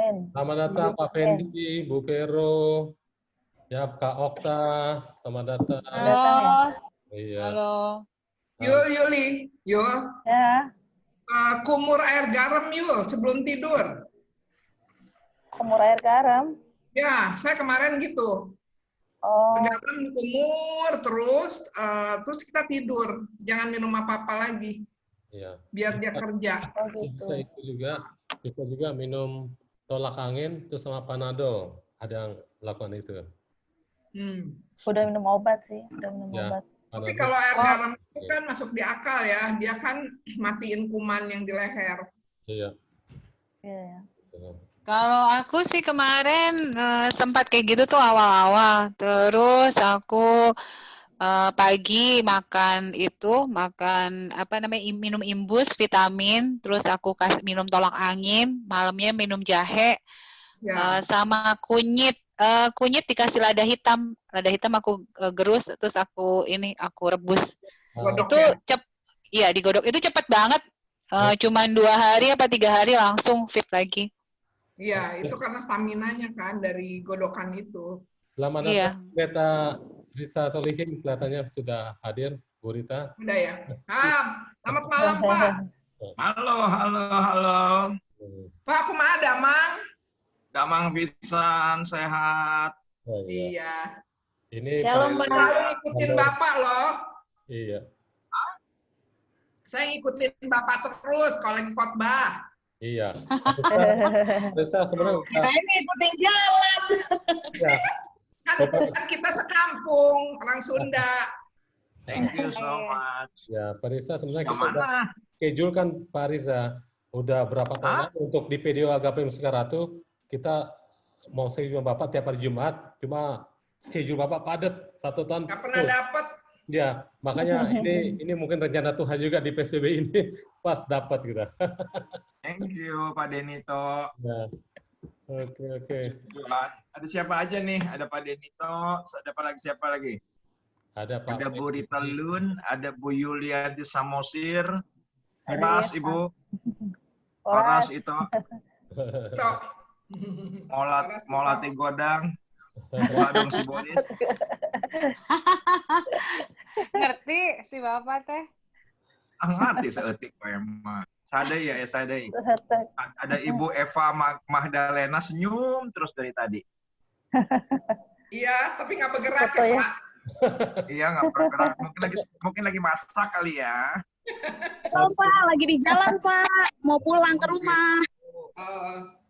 Selamat datang Pak Fendi, Bu Vero, ya Kak Okta, selamat datang. Halo. Iya. Halo. Yuli, Ya, kumur air garam yuk sebelum tidur. kumur air garam. Ya, saya kemarin gitu. Oh, Garam dikumur terus kita tidur. Jangan minum apa-apa lagi. Iya. Biar dia kerja. oh gitu. Bisa juga minum tolak angin terus sama Panadol. Ada yang melakukan itu. Udah minum obat sih, udah minum Ya. obat. Tapi kalau air garam itu kan masuk di akal ya. Dia kan matiin kuman yang di leher. Iya. Iya. Kalau aku sih kemarin sempat kayak gitu tuh awal-awal. Terus aku pagi makan apa namanya minum imbus vitamin. Terus aku kasih minum tolak angin. Malamnya minum jahe sama kunyit. Kunyit dikasih lada hitam. Lada hitam aku gerus terus aku rebus. Itu iya digodok. Itu cepet banget. Cuman 2 hari apa 3 hari langsung fit lagi. Iya, itu karena stamina-nya kan dari godokan itu. Selamat datang, Beta Risa Solihin, kelihatannya sudah hadir, Bu Rita. Udah ya. Selamat malam, Pak. Halo. Pak, kumaha damang? Damang pisan, sehat. Oh, iya. Ini Shalom, Pak. Selalu ngikutin Bapak loh. Iya. Saya ngikutin Bapak terus kalau lagi khotbah. Iya. Risa sebenarnya Kirain ngikutin jalan. ya. Kan kita sekampung, orang Sunda. Thank you so much. Ya, Pak Risa sebenarnya Yang kita udah mana? schedule kan Pak Risa udah berapa tahun lalu untuk di PDO Agapim Sekaratu kita mau schedule Bapak tiap hari Jumat, cuma schedule Bapak padat 1 tahun. Nggak pernah dapat. Ya, makanya ini mungkin rencana Tuhan juga di PSBB ini pas dapat kita. Thank you, Pak Denito. Ya. Oke. Ada siapa aja nih? Ada Pak Denito, ada siapa lagi? Ada Pak. Ada Bu Rita Lun, ada Bu Yulianti Samosir, Horas Ibu, Horas itu, Molati Godang, Wadong si Boris. Ngerti si Bapak teh. Ngerti seetik Pak emang. Sadai. Ada Ibu Eva Magdalena senyum terus dari tadi. Iya, tapi nggak bergerak ya, Pak. Iya, nggak bergerak. Mungkin lagi masak kali ya. Halo Pak, lagi di jalan Pak. Mau pulang ke rumah.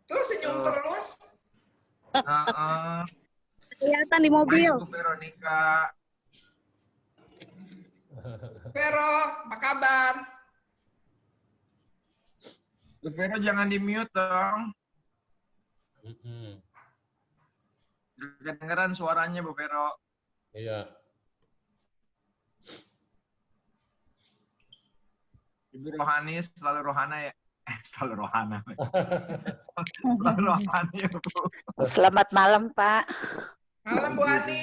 Terus senyum terus. Kelihatan di mobil. Ibu Veronica. Vero, apa kabar? Bu Vero jangan di mute dong. Kedengeran suaranya Bu Vero. Iya. Ibu Rohani selalu rohana ya. Selalu rohana. Selalu rohani ya Bu. Selamat malam Pak. Malam Bu Ani.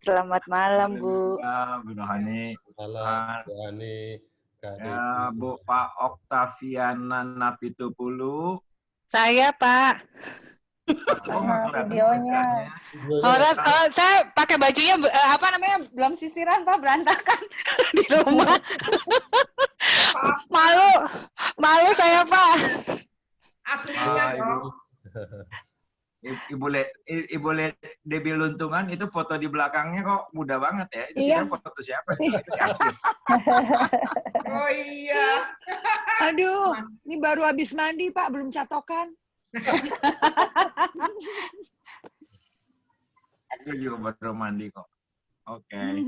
Selamat malam Bu. Bu Rohani. Malam Bu Ani. Ya, Bu Pak Oktaviana Napitupulu. Saya Pak. Videonya. Horas, saya pakai bajunya belum sisiran Pak, berantakan di rumah. malu saya Pak. Aslinya dong. Ibu Debbie Luntungan itu foto di belakangnya kok muda banget ya. Itu Iya. foto siapa? Itu artis. Oh iya. Aduh, ini baru habis mandi Pak, belum catokan. Aku juga baru mandi kok. Oke.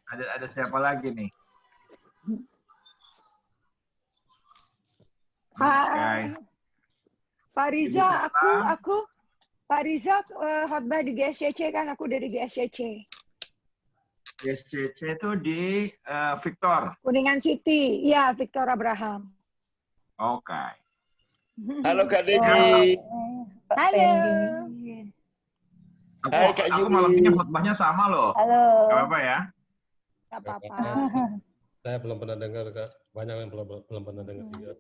Ada siapa lagi nih? Pak Riza, Pak Riza khotbah di GSCC kan, aku dari GSCC. GSCC itu di Victor. Kuningan City, iya Victor Abraham. Oke. Halo Kak Dedi. Halo. Hai Kak Aku Yuli. malam ini khotbahnya sama loh. Halo. Gak apa-apa ya? Gak apa-apa. Saya belum pernah dengar Kak. Banyak yang belum pernah dengar juga.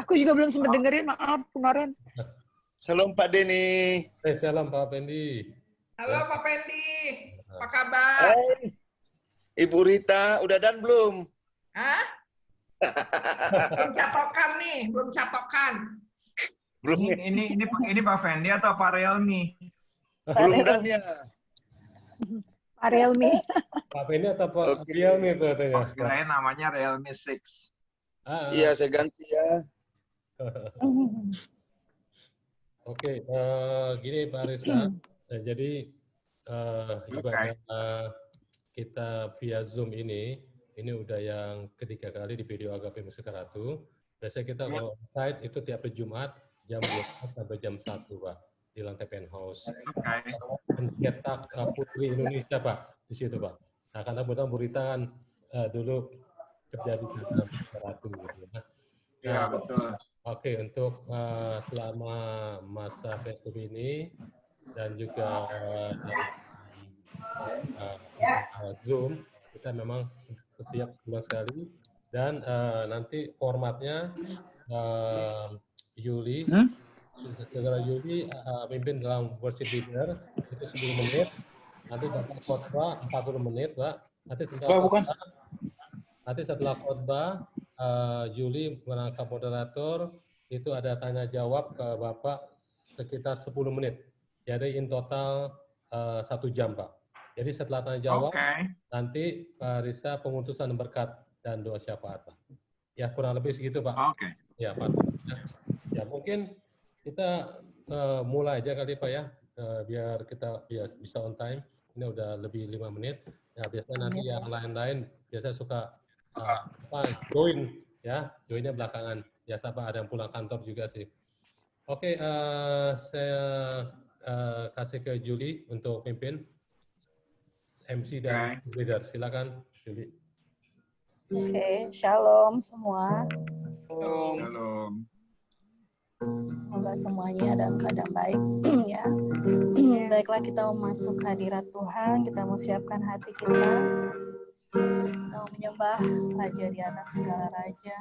Aku juga belum sempat dengerin, maaf kemarin. Salam Pak Denny. Salam Pak Pendi. Halo Pak Pendi, apa kabar? Hai, Ibu Rita, udah dan belum? Hah? Belum catokan nih, belum catokan. Belum. Ini Pak Fendi atau Pak Relmi? Belum dan ya. Pak Relmi. Pak Pendi atau Pak Realme itu katanya. Kirain namanya Realme 6. Iya, saya ganti ya. Oke, gini Pak Rizka. Jadi ibadah kita via Zoom ini udah yang ketiga kali di video Agape Mustika Ratu. Biasanya kita kalau site itu tiap hari Jumat jam 12 sampai jam 1, Pak, di lantai penthouse. Pencetak Putri Indonesia, Pak, di situ, Pak. Nah, karena Bu Rita kan dulu kerja di Mustika Ratu, gitu ya. Iya, betul. Oke, untuk selama masa PSBB ini dan juga Zoom, kita memang setiap bulan sekali, dan nanti formatnya Yuli, Saudara Yuli pimpin dalam worship leader itu 10 menit, nanti Bapak khotbah 40 menit, Pak. Nanti setelah khotbah Yuli menangkap moderator, itu ada tanya jawab ke Bapak sekitar 10 menit. Jadi in total 1 jam, Pak. Jadi setelah tanya jawab, nanti Pak Risa pengutusan berkat dan doa syafaat, Pak. Ya, kurang lebih segitu, Pak. Ya, Pak. Ya, mungkin kita mulai aja kali, Pak, ya. Biar kita bisa on time. Ini udah lebih 5 menit. Ya, biasanya nanti yang lain-lain biasa suka join, ya. Joinnya belakangan. Biasa, Pak, ada yang pulang kantor juga sih. Oke, saya kasih ke Julie untuk pimpin MC dan leader. Silakan, Julie. Oke, shalom semua. Shalom. Semoga semuanya dalam keadaan baik ya. Baiklah, kita mau masuk hadirat Tuhan, kita mau siapkan hati kita. Kita mau menyembah Raja di atas segala raja.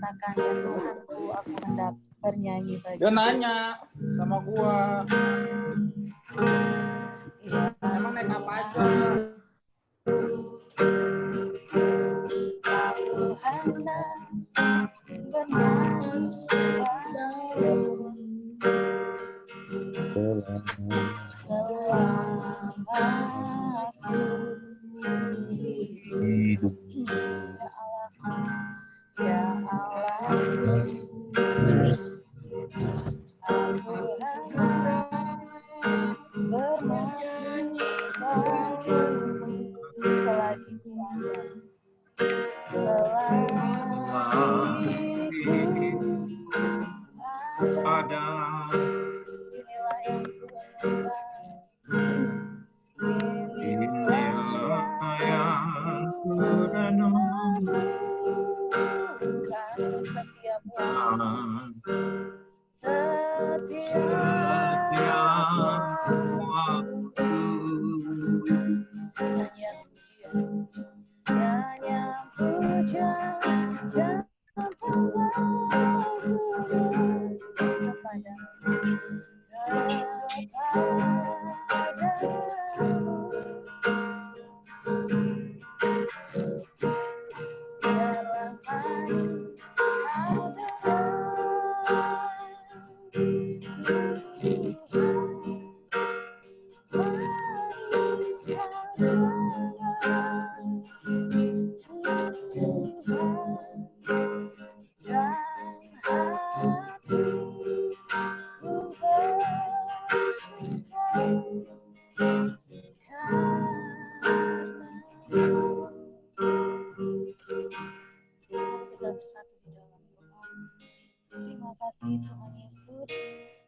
Katakan ya Tuhanku, aku hendak bernyanyi bagi. Dia nanya sama gua. Ya, emang naik apa aja? Aku hendak bernyanyi Hidup. Ya Allah, aku hendak bernyanyi bagimu selagi ku ada, selagi ku ada. Inilah yang ku setiap waktu, nyanyian pujian dan pengagungan kepadamu. Terima kasih Tuhan Yesus,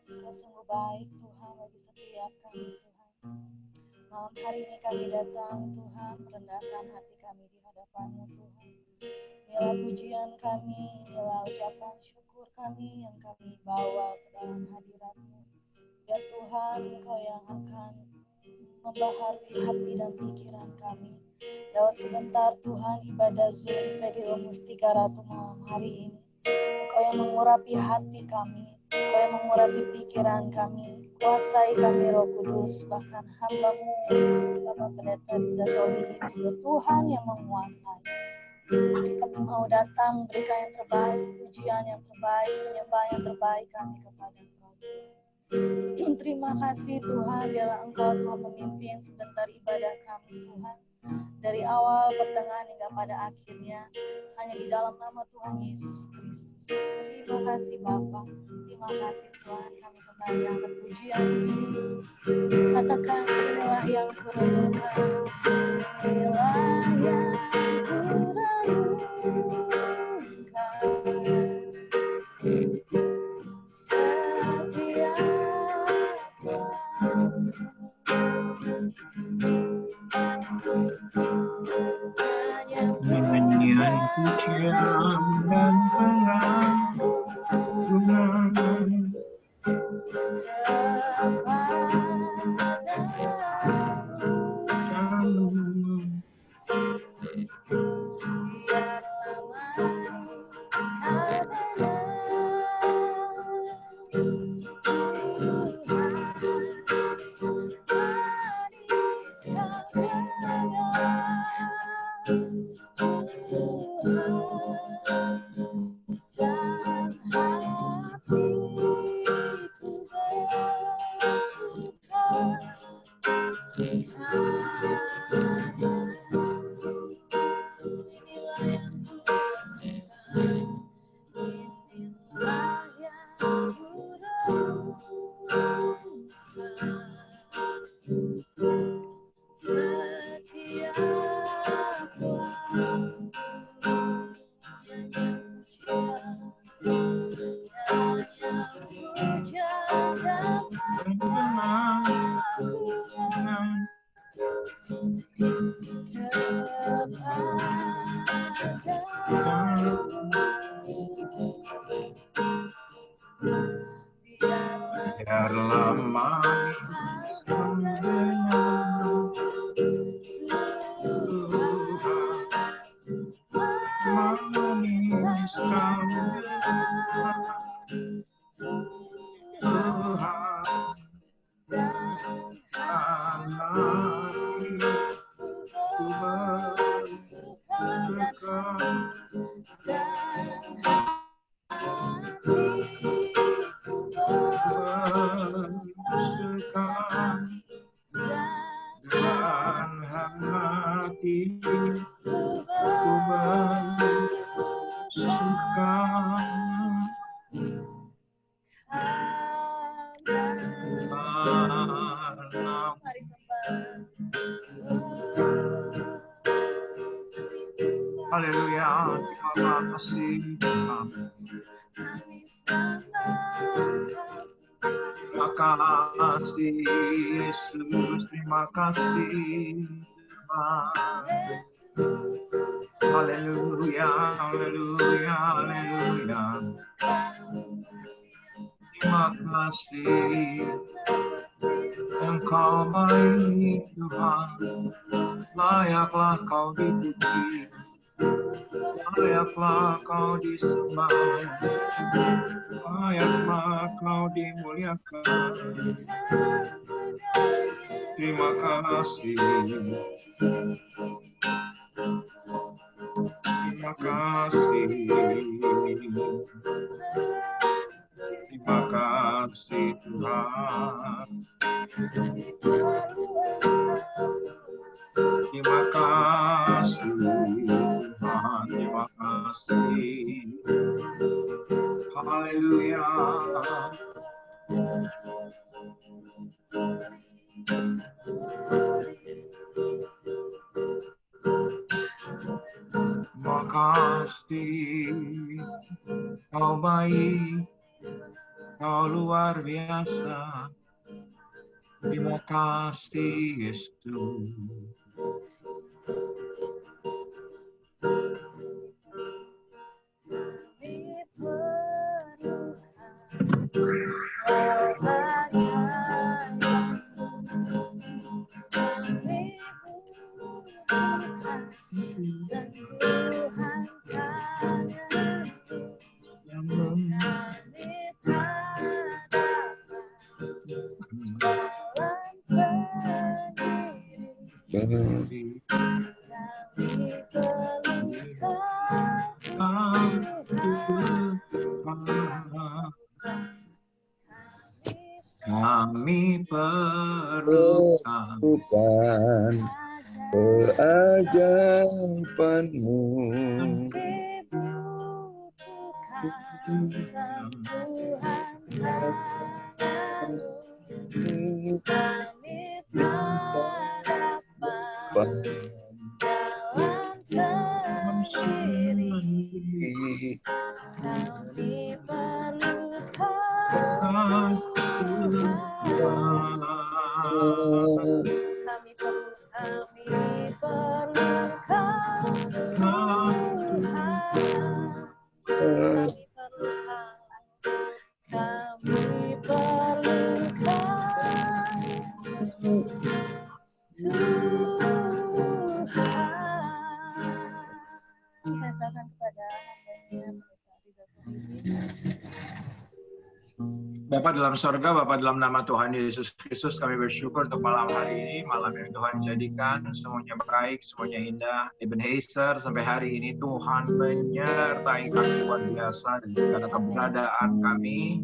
Engkau sungguh baik Tuhan bagi setiap kami Tuhan. Malam hari ini kami datang Tuhan, merendahkan hati kami di hadapan-Mu Tuhan. Inilah pujian kami, inilah ucapan syukur kami yang kami bawa ke dalam hadirat-Mu. Dan Tuhan, Engkau yang akan membaharui hati dan pikiran kami. Lewat sebentar Tuhan ibadah Zoom PGO Mustika Ratu malam hari ini. Engkau yang mengurapi hati kami, supaya mengurapi pikiran kami, kuasai kami Roh Kudus, bahkan hamba-Mu Bapak Pendeta Riza Solihin juga Tuhan yang menguasai. Kami mau datang berikan yang terbaik, pujian yang terbaik, penyembahan yang terbaik kami kepada Engkau. Terima kasih Tuhan, biarlah Engkau Tuhan memimpin sebentar ibadah kami Tuhan. Dari awal, pertengahan hingga pada akhirnya, hanya di dalam nama Tuhan Yesus Kristus. Terima kasih Bapa, terima kasih Tuhan, kami kembali angkat pujian ini. Katakan inilah yang kurenungkan, inilah yang Nyanyian pujian dan pengagungan biarlah manis Haleluya, terima kasih Tuhan. Terima kasih Yesus, terima kasih Tuhan. Haleluya, haleluya, haleluya. Terima kasih Engkau baik Tuhan, layaklah Kau dipuji, layaklah Kau disembah, layaklah Kau dimuliakan. Terima kasih, terima kasih, terima kasih Tuhan. Terima kasih Tuhan, terima kasih. Haleluya. Terima kasih, Kau baik, Kau luar biasa. Terima kasih Yesus. Kami perlukan keajaiban-Mu. Bapa dalam sorga, Bapa dalam nama Tuhan Yesus Kristus, kami bersyukur untuk malam hari ini, malam yang Tuhan jadikan semuanya baik, semuanya indah. Ebenezer, sampai hari ini Tuhan menyertai kami luar biasa dan segala keberadaan kami.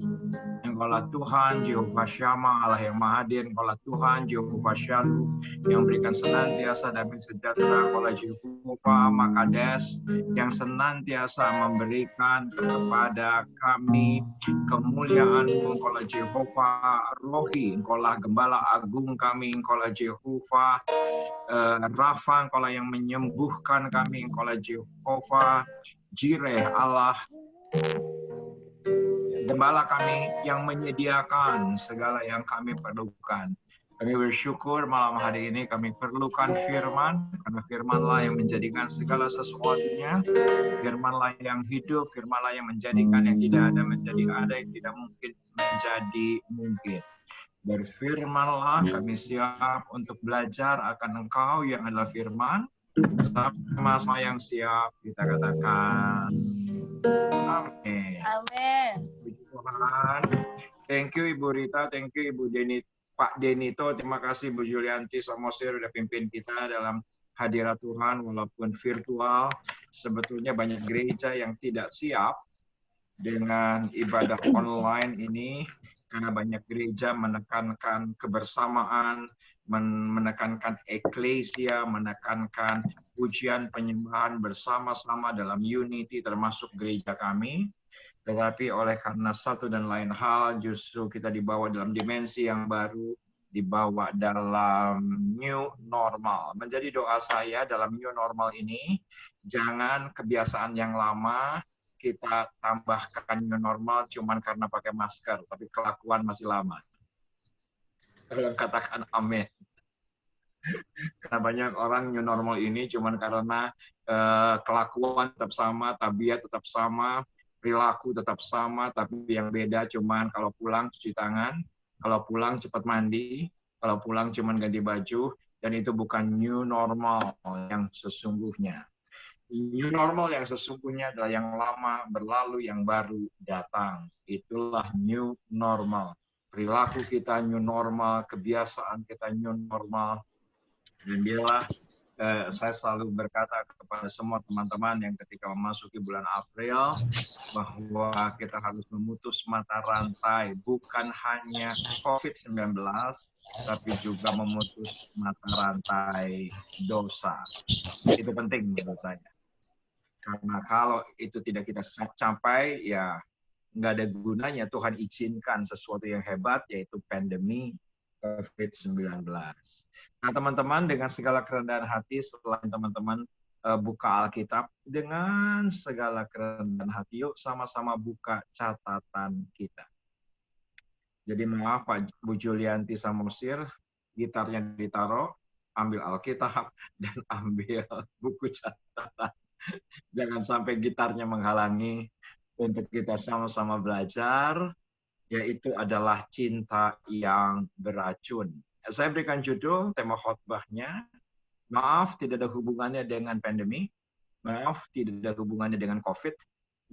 Engkaulah Tuhan Jehovah Shammah, Allah yang Maha Hadir. Engkaulah Tuhan Jehovah Shalom yang berikan senantiasa damai sejahtera. Engkaulah Jehovah Makades yang senantiasa memberikan kepada kami kemuliaan-Mu. Engkaulah Jehovah Rohi, Engkaulah Gembala Agung kami. Engkaulah Jehovah Rafa, Engkaulah yang menyembuhkan kami. Engkaulah Jehovah Jireh, Allah Gembala kami yang menyediakan segala yang kami perlukan. Kami bersyukur malam hari ini kami perlukan firman, karena firmanlah yang menjadikan segala sesuatunya. Firmanlah yang hidup, firmanlah yang menjadikan yang tidak ada menjadi ada, yang tidak mungkin menjadi mungkin. Berfirmanlah, kami siap untuk belajar akan Engkau yang adalah firman. Sama-sama yang siap kita katakan amin. Amin. Tuhan, thank you Ibu Rita, thank you Ibu Deni, Pak Denito, terima kasih Bu Julianti Samosir udah pimpin kita dalam hadirat Tuhan walaupun virtual. Sebetulnya banyak gereja yang tidak siap dengan ibadah online ini karena banyak gereja menekankan kebersamaan, menekankan eklesia, menekankan pujian penyembahan bersama-sama dalam unity termasuk gereja kami. Tetapi oleh karena satu dan lain hal justru kita dibawa dalam dimensi yang baru, dibawa dalam new normal. Menjadi doa saya dalam new normal ini, jangan kebiasaan yang lama kita tambahkan new normal cuman karena pakai masker, tapi kelakuan masih lama. Tolong katakan amin. Karena banyak orang new normal ini cuman karena kelakuan tetap sama, tabiat tetap sama, perilaku tetap sama, tapi yang beda cuman kalau pulang cuci tangan, kalau pulang cepat mandi, kalau pulang cuman ganti baju, dan itu bukan new normal yang sesungguhnya. New normal yang sesungguhnya adalah yang lama berlalu, yang baru datang. Itulah new normal. Perilaku kita new normal, kebiasaan kita new normal. Dan biarlah saya selalu berkata kepada semua teman-teman yang ketika memasuki bulan April bahwa kita harus memutus mata rantai bukan hanya COVID-19 tapi juga memutus mata rantai dosa. Itu penting menurut saya. Karena kalau itu tidak kita capai ya nggak ada gunanya Tuhan izinkan sesuatu yang hebat yaitu pandemi COVID-19. Nah, teman-teman, dengan segala kerendahan hati, setelah teman-teman buka Alkitab, dengan segala kerendahan hati, yuk sama-sama buka catatan kita. Jadi maaf Pak Bu Julianti Samosir, gitarnya ditaruh, ambil Alkitab, dan ambil buku catatan. Jangan sampai gitarnya menghalangi untuk kita sama-sama belajar, yaitu adalah cinta yang beracun. Saya berikan judul tema khotbahnya, maaf tidak ada hubungannya dengan pandemi, maaf tidak ada hubungannya dengan COVID,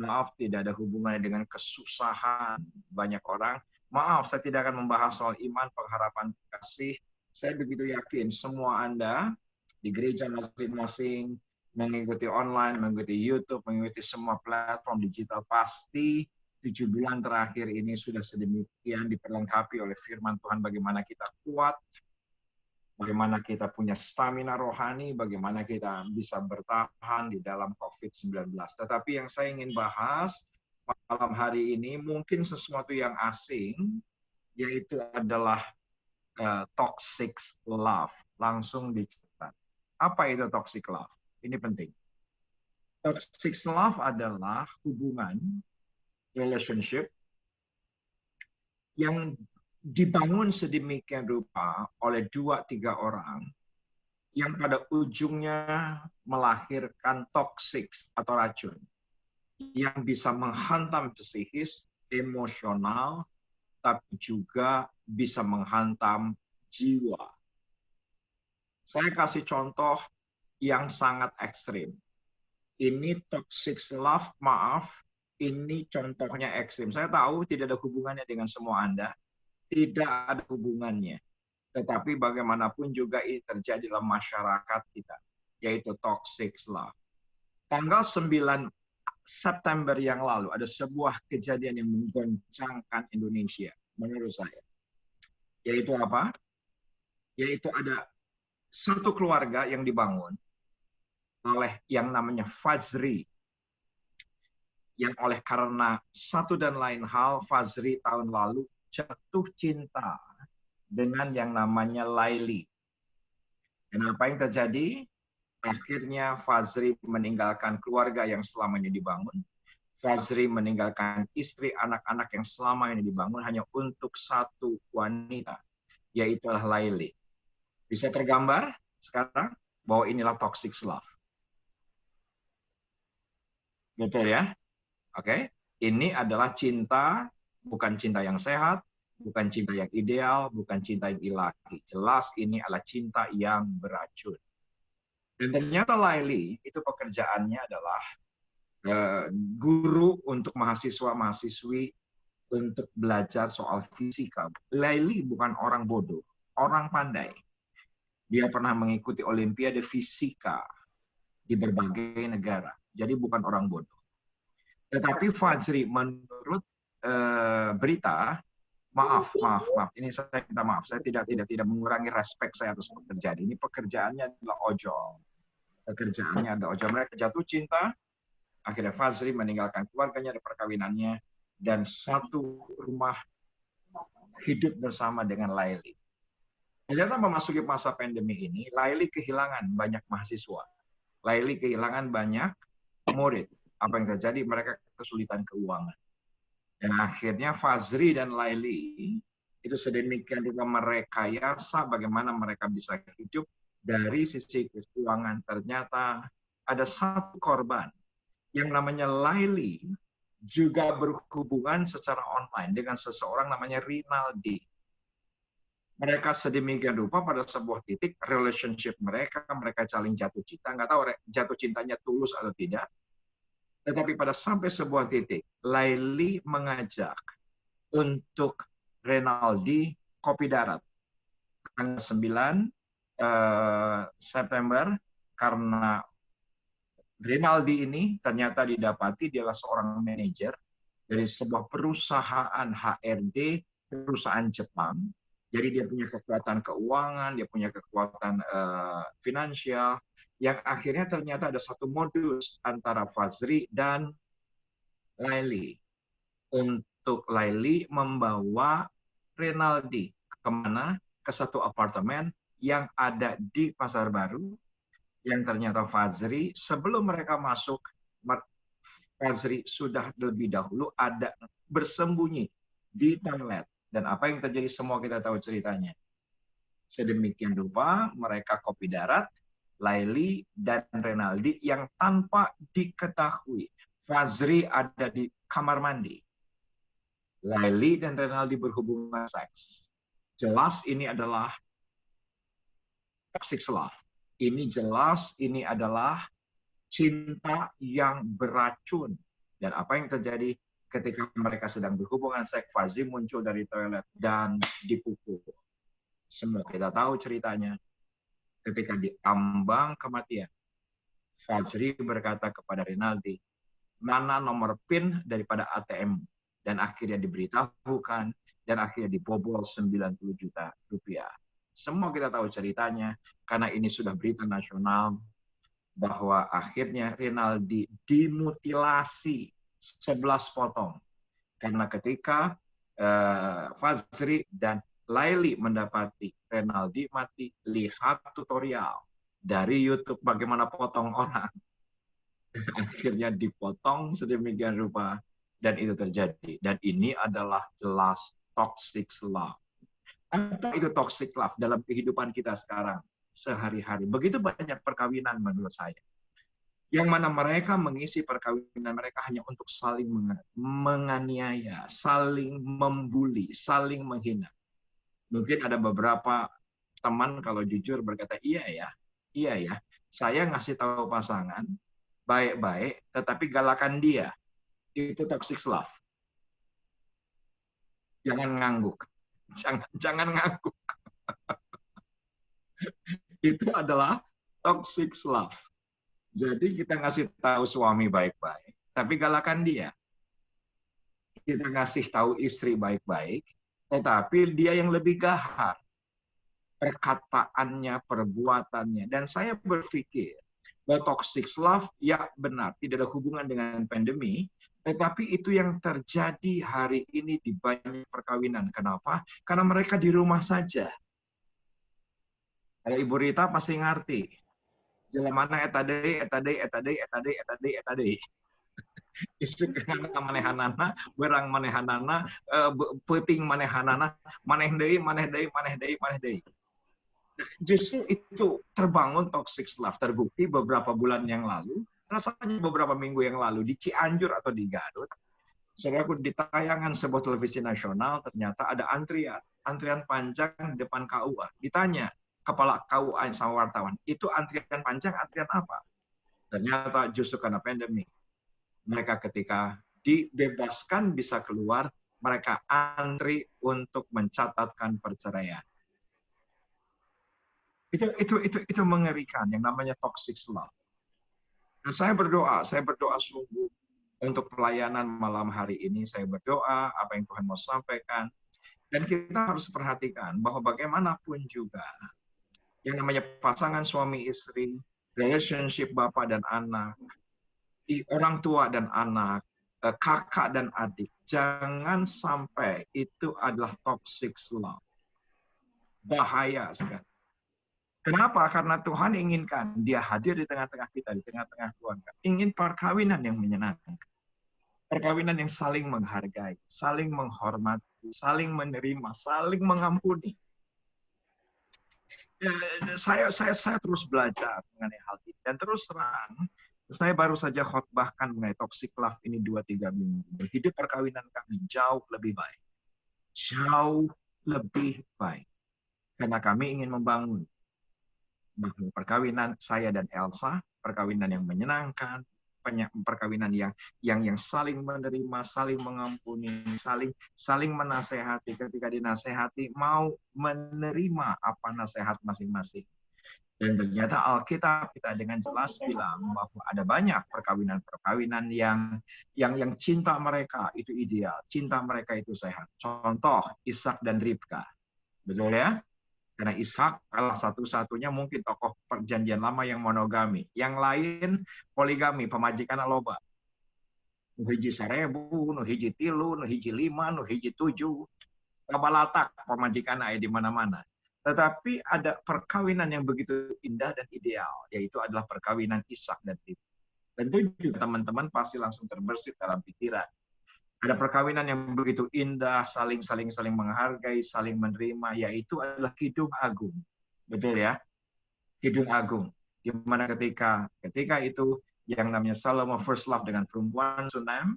maaf tidak ada hubungannya dengan kesusahan banyak orang, maaf saya tidak akan membahas soal iman, pengharapan, kasih. Saya begitu yakin semua Anda di gereja masing-masing, mengikuti online, mengikuti YouTube, mengikuti semua platform digital, pasti 7 bulan terakhir ini sudah sedemikian diperlengkapi oleh firman Tuhan bagaimana kita kuat, bagaimana kita punya stamina rohani, bagaimana kita bisa bertahan di dalam COVID-19. Tetapi yang saya ingin bahas malam hari ini mungkin sesuatu yang asing, yaitu adalah toxic love. Langsung dicatat. Apa itu toxic love? Ini penting. Toxic love adalah hubungan, relationship, yang dibangun sedemikian rupa oleh 2-3 orang yang pada ujungnya melahirkan toksik atau racun yang bisa menghantam psikis, emosional, tapi juga bisa menghantam jiwa. Saya kasih contoh yang sangat ekstrim. Ini toxic love, maaf, ini contohnya ekstrim. Saya tahu tidak ada hubungannya dengan semua Anda. Tidak ada hubungannya. Tetapi bagaimanapun juga ini terjadi dalam masyarakat kita, yaitu toxic love. Tanggal 9 September yang lalu ada sebuah kejadian yang menggoncangkan Indonesia, menurut saya. Yaitu apa? Yaitu ada satu keluarga yang dibangun oleh yang namanya Fajri. Yang oleh karena satu dan lain hal, Fajri tahun lalu jatuh cinta dengan yang namanya Laili. Dan apa yang terjadi? Akhirnya Fajri meninggalkan keluarga yang selama ini dibangun. Fajri meninggalkan istri, anak-anak yang selama ini dibangun hanya untuk satu wanita, yaitu Laili. Bisa tergambar sekarang bahwa inilah toxic love. Betul ya? Oke. Ini adalah cinta, bukan cinta yang sehat, bukan cinta yang ideal, bukan cinta yang ilahi. Jelas ini adalah cinta yang beracun. Dan ternyata Laili itu pekerjaannya adalah guru untuk mahasiswa-mahasiswi untuk belajar soal fisika. Laili bukan orang bodoh, orang pandai. Dia pernah mengikuti olimpiade fisika di berbagai negara. Jadi bukan orang bodoh. Tetapi Fajri menurut berita, maaf, ini saya minta maaf, saya tidak mengurangi respek saya atas pekerjaan ini. Pekerjaannya adalah ojol. Pekerjaannya adalah ojol. Mereka jatuh cinta, akhirnya Fajri meninggalkan keluarganya dan perkawinannya, dan satu rumah hidup bersama dengan Laili. Ternyata memasuki masa pandemi ini, Laili kehilangan banyak mahasiswa. Laili kehilangan banyak murid. Apa yang terjadi? Mereka kesulitan keuangan. Dan akhirnya Fajri dan Laili itu sedemikian rupa merekayasa bagaimana mereka bisa hidup dari sisi keuangan. Ternyata ada satu korban yang namanya Laili juga berhubungan secara online dengan seseorang namanya Rinaldi. Mereka sedemikian rupa pada sebuah titik relationship mereka saling jatuh cinta. Nggak tahu jatuh cintanya tulus atau tidak. Tetapi pada sampai sebuah titik, Laili mengajak untuk Rinaldi kopi darat. Tanggal 9 September, karena Rinaldi ini ternyata didapati dia adalah seorang manajer dari sebuah perusahaan HRD, perusahaan Jepang. Jadi dia punya kekuatan keuangan, dia punya kekuatan finansial, yang akhirnya ternyata ada satu modus antara Fajri dan Laili. Untuk Laili membawa Rinaldi kemana? Ke satu apartemen yang ada di Pasar Baru, yang ternyata Fajri, sebelum mereka masuk, Fajri sudah lebih dahulu ada bersembunyi di toilet. Dan apa yang terjadi semua kita tahu ceritanya. Sedemikian rupa mereka kopi darat, Laili dan Rinaldi yang tanpa diketahui. Fajri ada di kamar mandi. Laili dan Rinaldi berhubungan seks. Jelas ini adalah toxic love. Ini jelas ini adalah cinta yang beracun. Dan apa yang terjadi ketika mereka sedang berhubungan seks, Fajri muncul dari toilet dan dipukul. Semua kita tahu ceritanya. ketika di ambang kematian, Fajri berkata kepada Rinaldi, mana nomor PIN daripada ATM? Dan akhirnya diberitahukan, dan akhirnya dibobol 90 juta rupiah. Semua kita tahu ceritanya, karena ini sudah berita nasional, bahwa akhirnya Rinaldi dimutilasi 11 potong. Karena ketika Fajri dan Laili mendapati Rinaldi mati, lihat tutorial dari YouTube bagaimana potong orang. Akhirnya dipotong sedemikian rupa, dan itu terjadi. Dan ini adalah jelas toxic love. Apa itu toxic love dalam kehidupan kita sekarang, sehari-hari? Begitu banyak perkawinan menurut saya. Yang mana mereka mengisi perkawinan mereka hanya untuk saling menganiaya, saling membuli, saling menghina. Mungkin ada beberapa teman kalau jujur berkata, iya ya, saya ngasih tahu pasangan, baik-baik, tetapi galakan dia. Itu toxic love. Jangan ngangguk. Jangan ngangguk. Itu adalah toxic love. Jadi kita ngasih tahu suami baik-baik, tapi galakan dia. Kita ngasih tahu istri baik-baik, tetapi dia yang lebih gahar. Perkataannya, perbuatannya. Dan saya berpikir, bahwa toxic love, ya benar, tidak ada hubungan dengan pandemi, tetapi itu yang terjadi hari ini di banyak perkawinan. Kenapa? Karena mereka di rumah saja. Kalau Ibu Rita pasti ngerti. Jalan mana etadei. Isu dengan manehanana, berang manehanana, peting manehanana, maneh deui. Justru itu terbangun toxic love, terbukti beberapa bulan yang lalu, rasanya beberapa minggu yang lalu di Cianjur atau di Garut. Saudaraku, di tayangan sebuah televisi nasional ternyata ada antrian panjang di depan KUA. Ditanya kepala KUA sama wartawan, itu antrian panjang, antrian apa? Ternyata justru karena pandemi. Mereka ketika dibebaskan bisa keluar, mereka antri untuk mencatatkan perceraian. Itu mengerikan, yang namanya toxic love. Dan saya berdoa sungguh untuk pelayanan malam hari ini. Saya berdoa apa yang Tuhan mau sampaikan, dan kita harus perhatikan bahwa bagaimanapun juga yang namanya pasangan suami istri, relationship bapak dan anak, orang tua dan anak, kakak dan adik, jangan sampai itu adalah toxic love. Bahaya sekali. Kenapa? Karena Tuhan inginkan dia hadir di tengah-tengah kita, di tengah-tengah keluarga. Ingin perkawinan yang menyenangkan. Perkawinan yang saling menghargai, saling menghormati, saling menerima, saling mengampuni. Saya terus belajar mengenai hal ini. Dan terus terang, saya baru saja khotbahkan mengenai toxic love ini 2-3 minggu. Hidup perkawinan kami jauh lebih baik. Jauh lebih baik. Karena kami ingin membangun bahwa perkawinan saya dan Elsa, perkawinan yang menyenangkan, perkawinan yang saling menerima, saling mengampuni, saling menasehati. Ketika dinasehati, mau menerima apa nasihat masing-masing. Dan ternyata Alkitab kita dengan jelas bilang bahwa ada banyak perkawinan-perkawinan yang cinta mereka itu ideal, cinta mereka itu sehat. Contoh Ishak dan Ribka, betul ya? Karena Ishak adalah satu-satunya mungkin tokoh perjanjian lama yang monogami. Yang lain poligami, pemajikan loba. Nu hiji 1000, nu hiji 3, nu hiji 5, nu hiji 7. Kabalatak pemajikan aya di mana-mana. Tetapi ada perkawinan yang begitu indah dan ideal, yaitu adalah perkawinan Ishak dan Ribka. Tentu juga teman-teman pasti langsung terbersit dalam pikiran. Ada perkawinan yang begitu indah, saling menghargai, saling menerima, yaitu adalah Kidung Agung. Betul ya? Kidung Agung. Di mana ketika itu yang namanya Salomo first love dengan perempuan Sunem,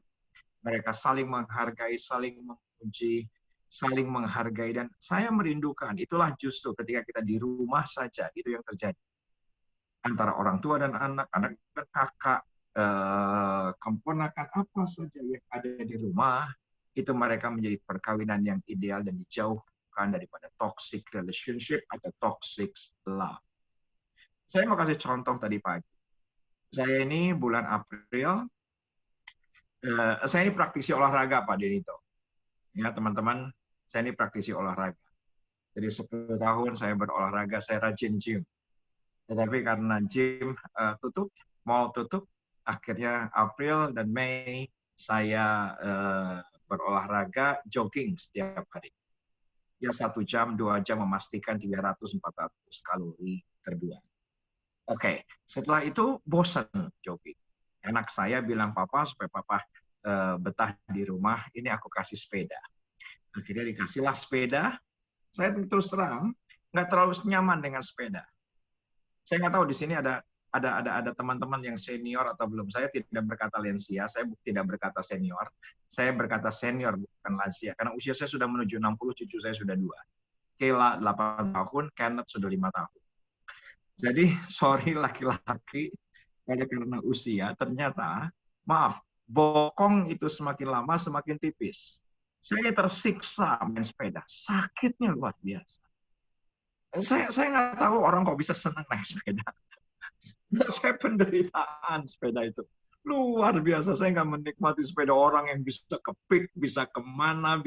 mereka saling menghargai, saling memuji, saling menghargai, dan saya merindukan itulah justru ketika kita di rumah saja itu yang terjadi antara orang tua dan anak dan kakak, keponakan apa saja yang ada di rumah, itu mereka menjadi perkawinan yang ideal dan dijauhkan daripada toxic relationship atau toxic love. Saya mau kasih contoh tadi pagi. Saya ini bulan April, saya ini praktisi olahraga Pak Denito. Ya teman-teman, saya ini praktisi olahraga. Jadi 10 tahun saya berolahraga, saya rajin gym. Tetapi karena gym tutup, mall tutup, akhirnya April dan Mei saya berolahraga jogging setiap hari. Ya 1 jam, 2 jam memastikan 300-400 kalori terbuang. Oke, setelah itu bosan jogging. Anak saya bilang, Papa, supaya Papa betah di rumah, ini aku kasih sepeda. Akhirnya dikasihlah sepeda. Saya terus terang nggak terlalu nyaman dengan sepeda. Saya nggak tahu di sini ada teman-teman yang senior atau belum. Saya tidak berkata lansia, saya tidak berkata senior. Saya berkata senior bukan lansia karena usia saya sudah menuju 60, cucu saya sudah 2. Kayla 8 tahun, Kenneth sudah 5 tahun. Jadi sorry laki-laki karena usia ternyata maaf bokong itu semakin lama semakin tipis. Saya tersiksa main sepeda, sakitnya luar biasa. Saya nggak tahu orang kok bisa senang naik sepeda. Saya penderitaan sepeda itu luar biasa. Saya nggak menikmati sepeda orang yang bisa ke peak, bisa kemana.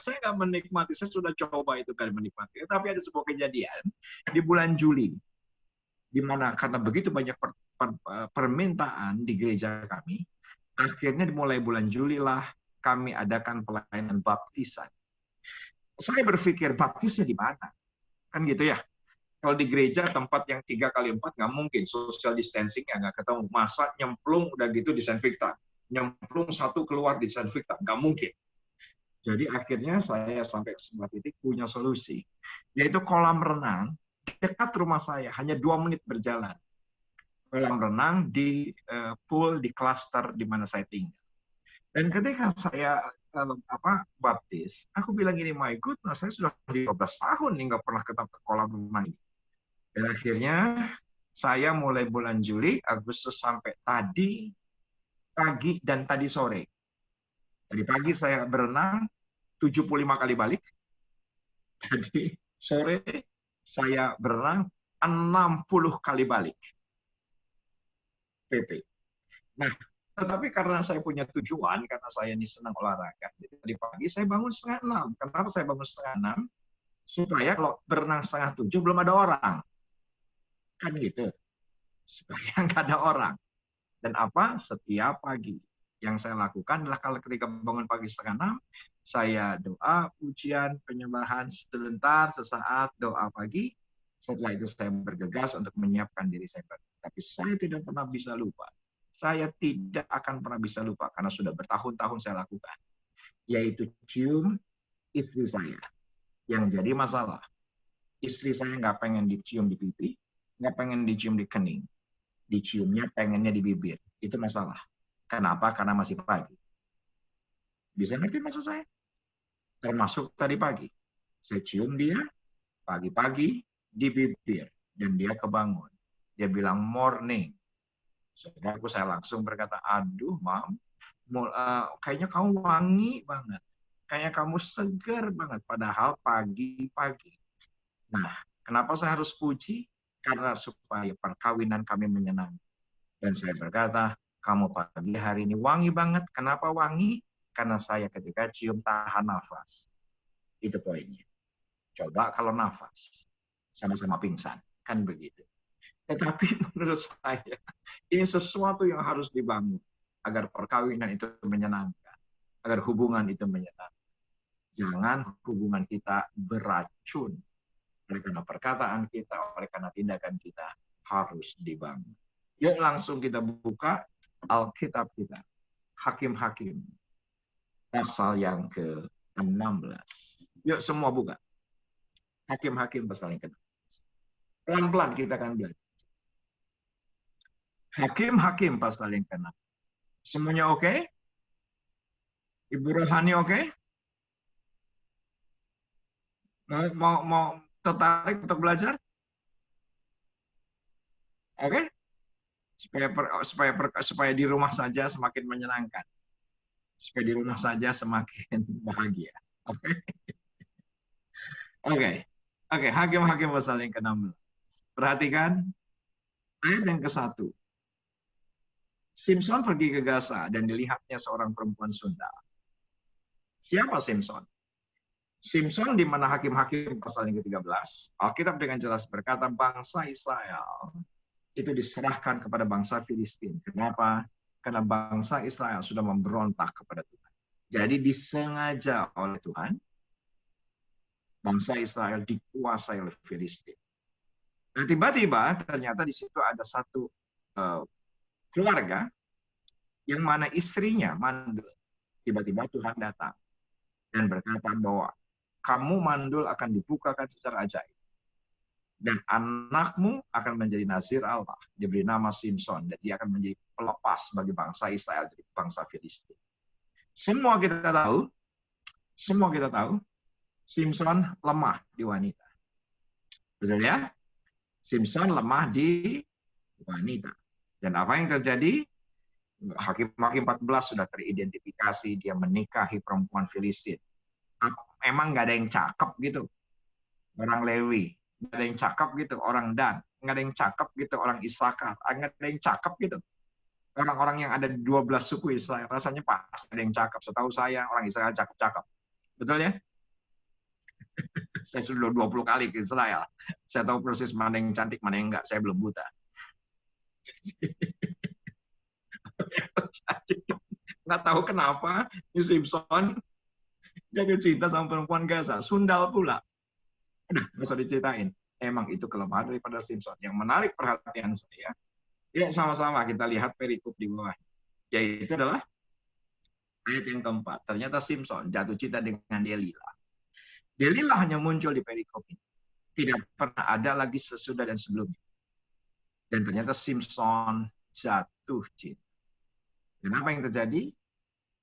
Saya nggak menikmati. Saya sudah coba itu kali menikmati. Tapi ada sebuah kejadian di bulan Juli, di mana karena begitu banyak permintaan di gereja kami, akhirnya dimulai bulan Juli lah kami adakan pelayanan baptisan. Saya berpikir baptisnya di mana? Kan gitu ya. Kalau di gereja tempat yang 3x4 nggak mungkin, social distancing ya nggak ketemu. Masa nyemplung udah gitu disinfektan, nyemplung satu keluar disinfektan, nggak mungkin. Jadi akhirnya saya sampai ke sebuah titik punya solusi, yaitu kolam renang dekat rumah saya, hanya 2 menit berjalan. Kolam renang di pool di klaster di mana saya tinggal. Dan ketika saya baptis, aku bilang gini, my goodness, saya sudah 12 tahun nih nggak pernah ke kolam renang ini. Dan akhirnya saya mulai bulan Juli, Agustus sampai tadi pagi dan tadi sore. Tadi pagi saya berenang 75 kali balik. Tadi sore saya berenang 60 kali balik. PP. Nah, tetapi karena saya punya tujuan, karena saya ini senang olahraga, jadi tadi pagi saya bangun 5:30. Kenapa saya bangun 5:30? Supaya kalau berenang 6:30 belum ada orang. Kan gitu. Supaya nggak ada orang. Dan apa? Setiap pagi yang saya lakukan adalah kalau ketika bangun pagi 5:30, saya doa, pujian, penyembahan sebentar, sesaat, doa pagi. Setelah itu saya bergegas untuk menyiapkan diri saya. Tapi saya tidak pernah bisa lupa. Saya tidak akan pernah bisa lupa karena sudah bertahun-tahun saya lakukan. Yaitu cium istri saya. Yang jadi masalah. Istri saya nggak pengen dicium di pipi, nggak pengen dicium di kening. Diciumnya pengennya di bibir. Itu masalah. Kenapa? Karena masih pagi. Bisa ngerti maksud saya? Termasuk tadi pagi. Saya cium dia pagi-pagi di bibir. Dan dia kebangun. Dia bilang morning. Saudaraku, saya langsung berkata, aduh mam, kayaknya kamu wangi banget. Kayaknya kamu segar banget. Padahal pagi-pagi. Nah, kenapa saya harus puji? Karena supaya perkawinan kami menyenangkan. Dan saya berkata, kamu pagi hari ini wangi banget. Kenapa wangi? Karena saya ketika cium tahan nafas. Itu poinnya. Coba kalau nafas. Sama-sama pingsan. Kan begitu. Tetapi menurut saya, ini sesuatu yang harus dibangun. Agar perkawinan itu menyenangkan. Agar hubungan itu menyenangkan. Jangan hubungan kita beracun. Oleh karena perkataan kita, oleh karena tindakan kita, harus dibangun. Yuk langsung kita buka Alkitab kita. Hakim-Hakim. Pasal yang ke-16. Yuk semua buka. Hakim-Hakim pasal yang ke-16. Pelan-pelan kita akan belajar. Hakim-Hakim pasal yang ke-6. Semuanya oke? Ibu Rohani oke? Mau tertarik untuk belajar? Oke? Supaya di rumah saja semakin menyenangkan. Supaya di rumah saja semakin bahagia. Oke? Oke. Hakim-Hakim pasal yang ke-16. Perhatikan Ayat yang ke-1. Simson pergi ke Gaza dan dilihatnya seorang perempuan Sunda. Siapa Simson? Simson di mana Hakim-Hakim pasal yang ke-13, Alkitab dengan jelas berkata bangsa Israel itu diserahkan kepada bangsa Filistin. Kenapa? Karena bangsa Israel sudah memberontak kepada Tuhan. Jadi disengaja oleh Tuhan, bangsa Israel dikuasai oleh Filistin. Nah, tiba-tiba ternyata di situ ada satu keluarga yang mana istrinya mandul. Tiba-tiba Tuhan datang dan berkata bahwa kamu mandul akan dibukakan secara ajaib. Dan anakmu akan menjadi nazir Allah. Diberi nama Simson. Dan dia akan menjadi pelepas bagi bangsa Israel dari bangsa Filistin. Semua kita tahu, Simson lemah di wanita. Betul ya? Simson lemah di wanita. Dan apa yang terjadi? Hakim-Hakim 14 sudah teridentifikasi, dia menikahi perempuan Filistin. Emang nggak ada yang cakep gitu? Orang Lewi. Nggak ada yang cakep gitu, orang Dan. Nggak ada yang cakep gitu, orang Isakar. Nggak ada yang cakep gitu. Orang-orang yang ada 12 suku Israel, rasanya pasti ada yang cakep. Setahu saya, orang Israel cakep-cakep. Betul ya? Saya sudah 20 kali ke Israel. Saya tahu persis mana yang cantik, mana yang enggak. Saya belum buta. Nggak tahu kenapa, Simpson jaga cinta sama perempuan Gaza. Sundal pula. Udah, nggak usah diceritain. Emang itu kelemahan daripada Simpson. Yang menarik perhatian saya, ya sama-sama kita lihat perikop di bawah. Yaitu adalah ayat yang keempat. Ternyata Simpson jatuh cinta dengan Delila. Delila hanya muncul di perikop ini. Tidak pernah ada lagi sesudah dan sebelumnya. Dan ternyata Simpson jatuh cinta. Dan apa yang terjadi?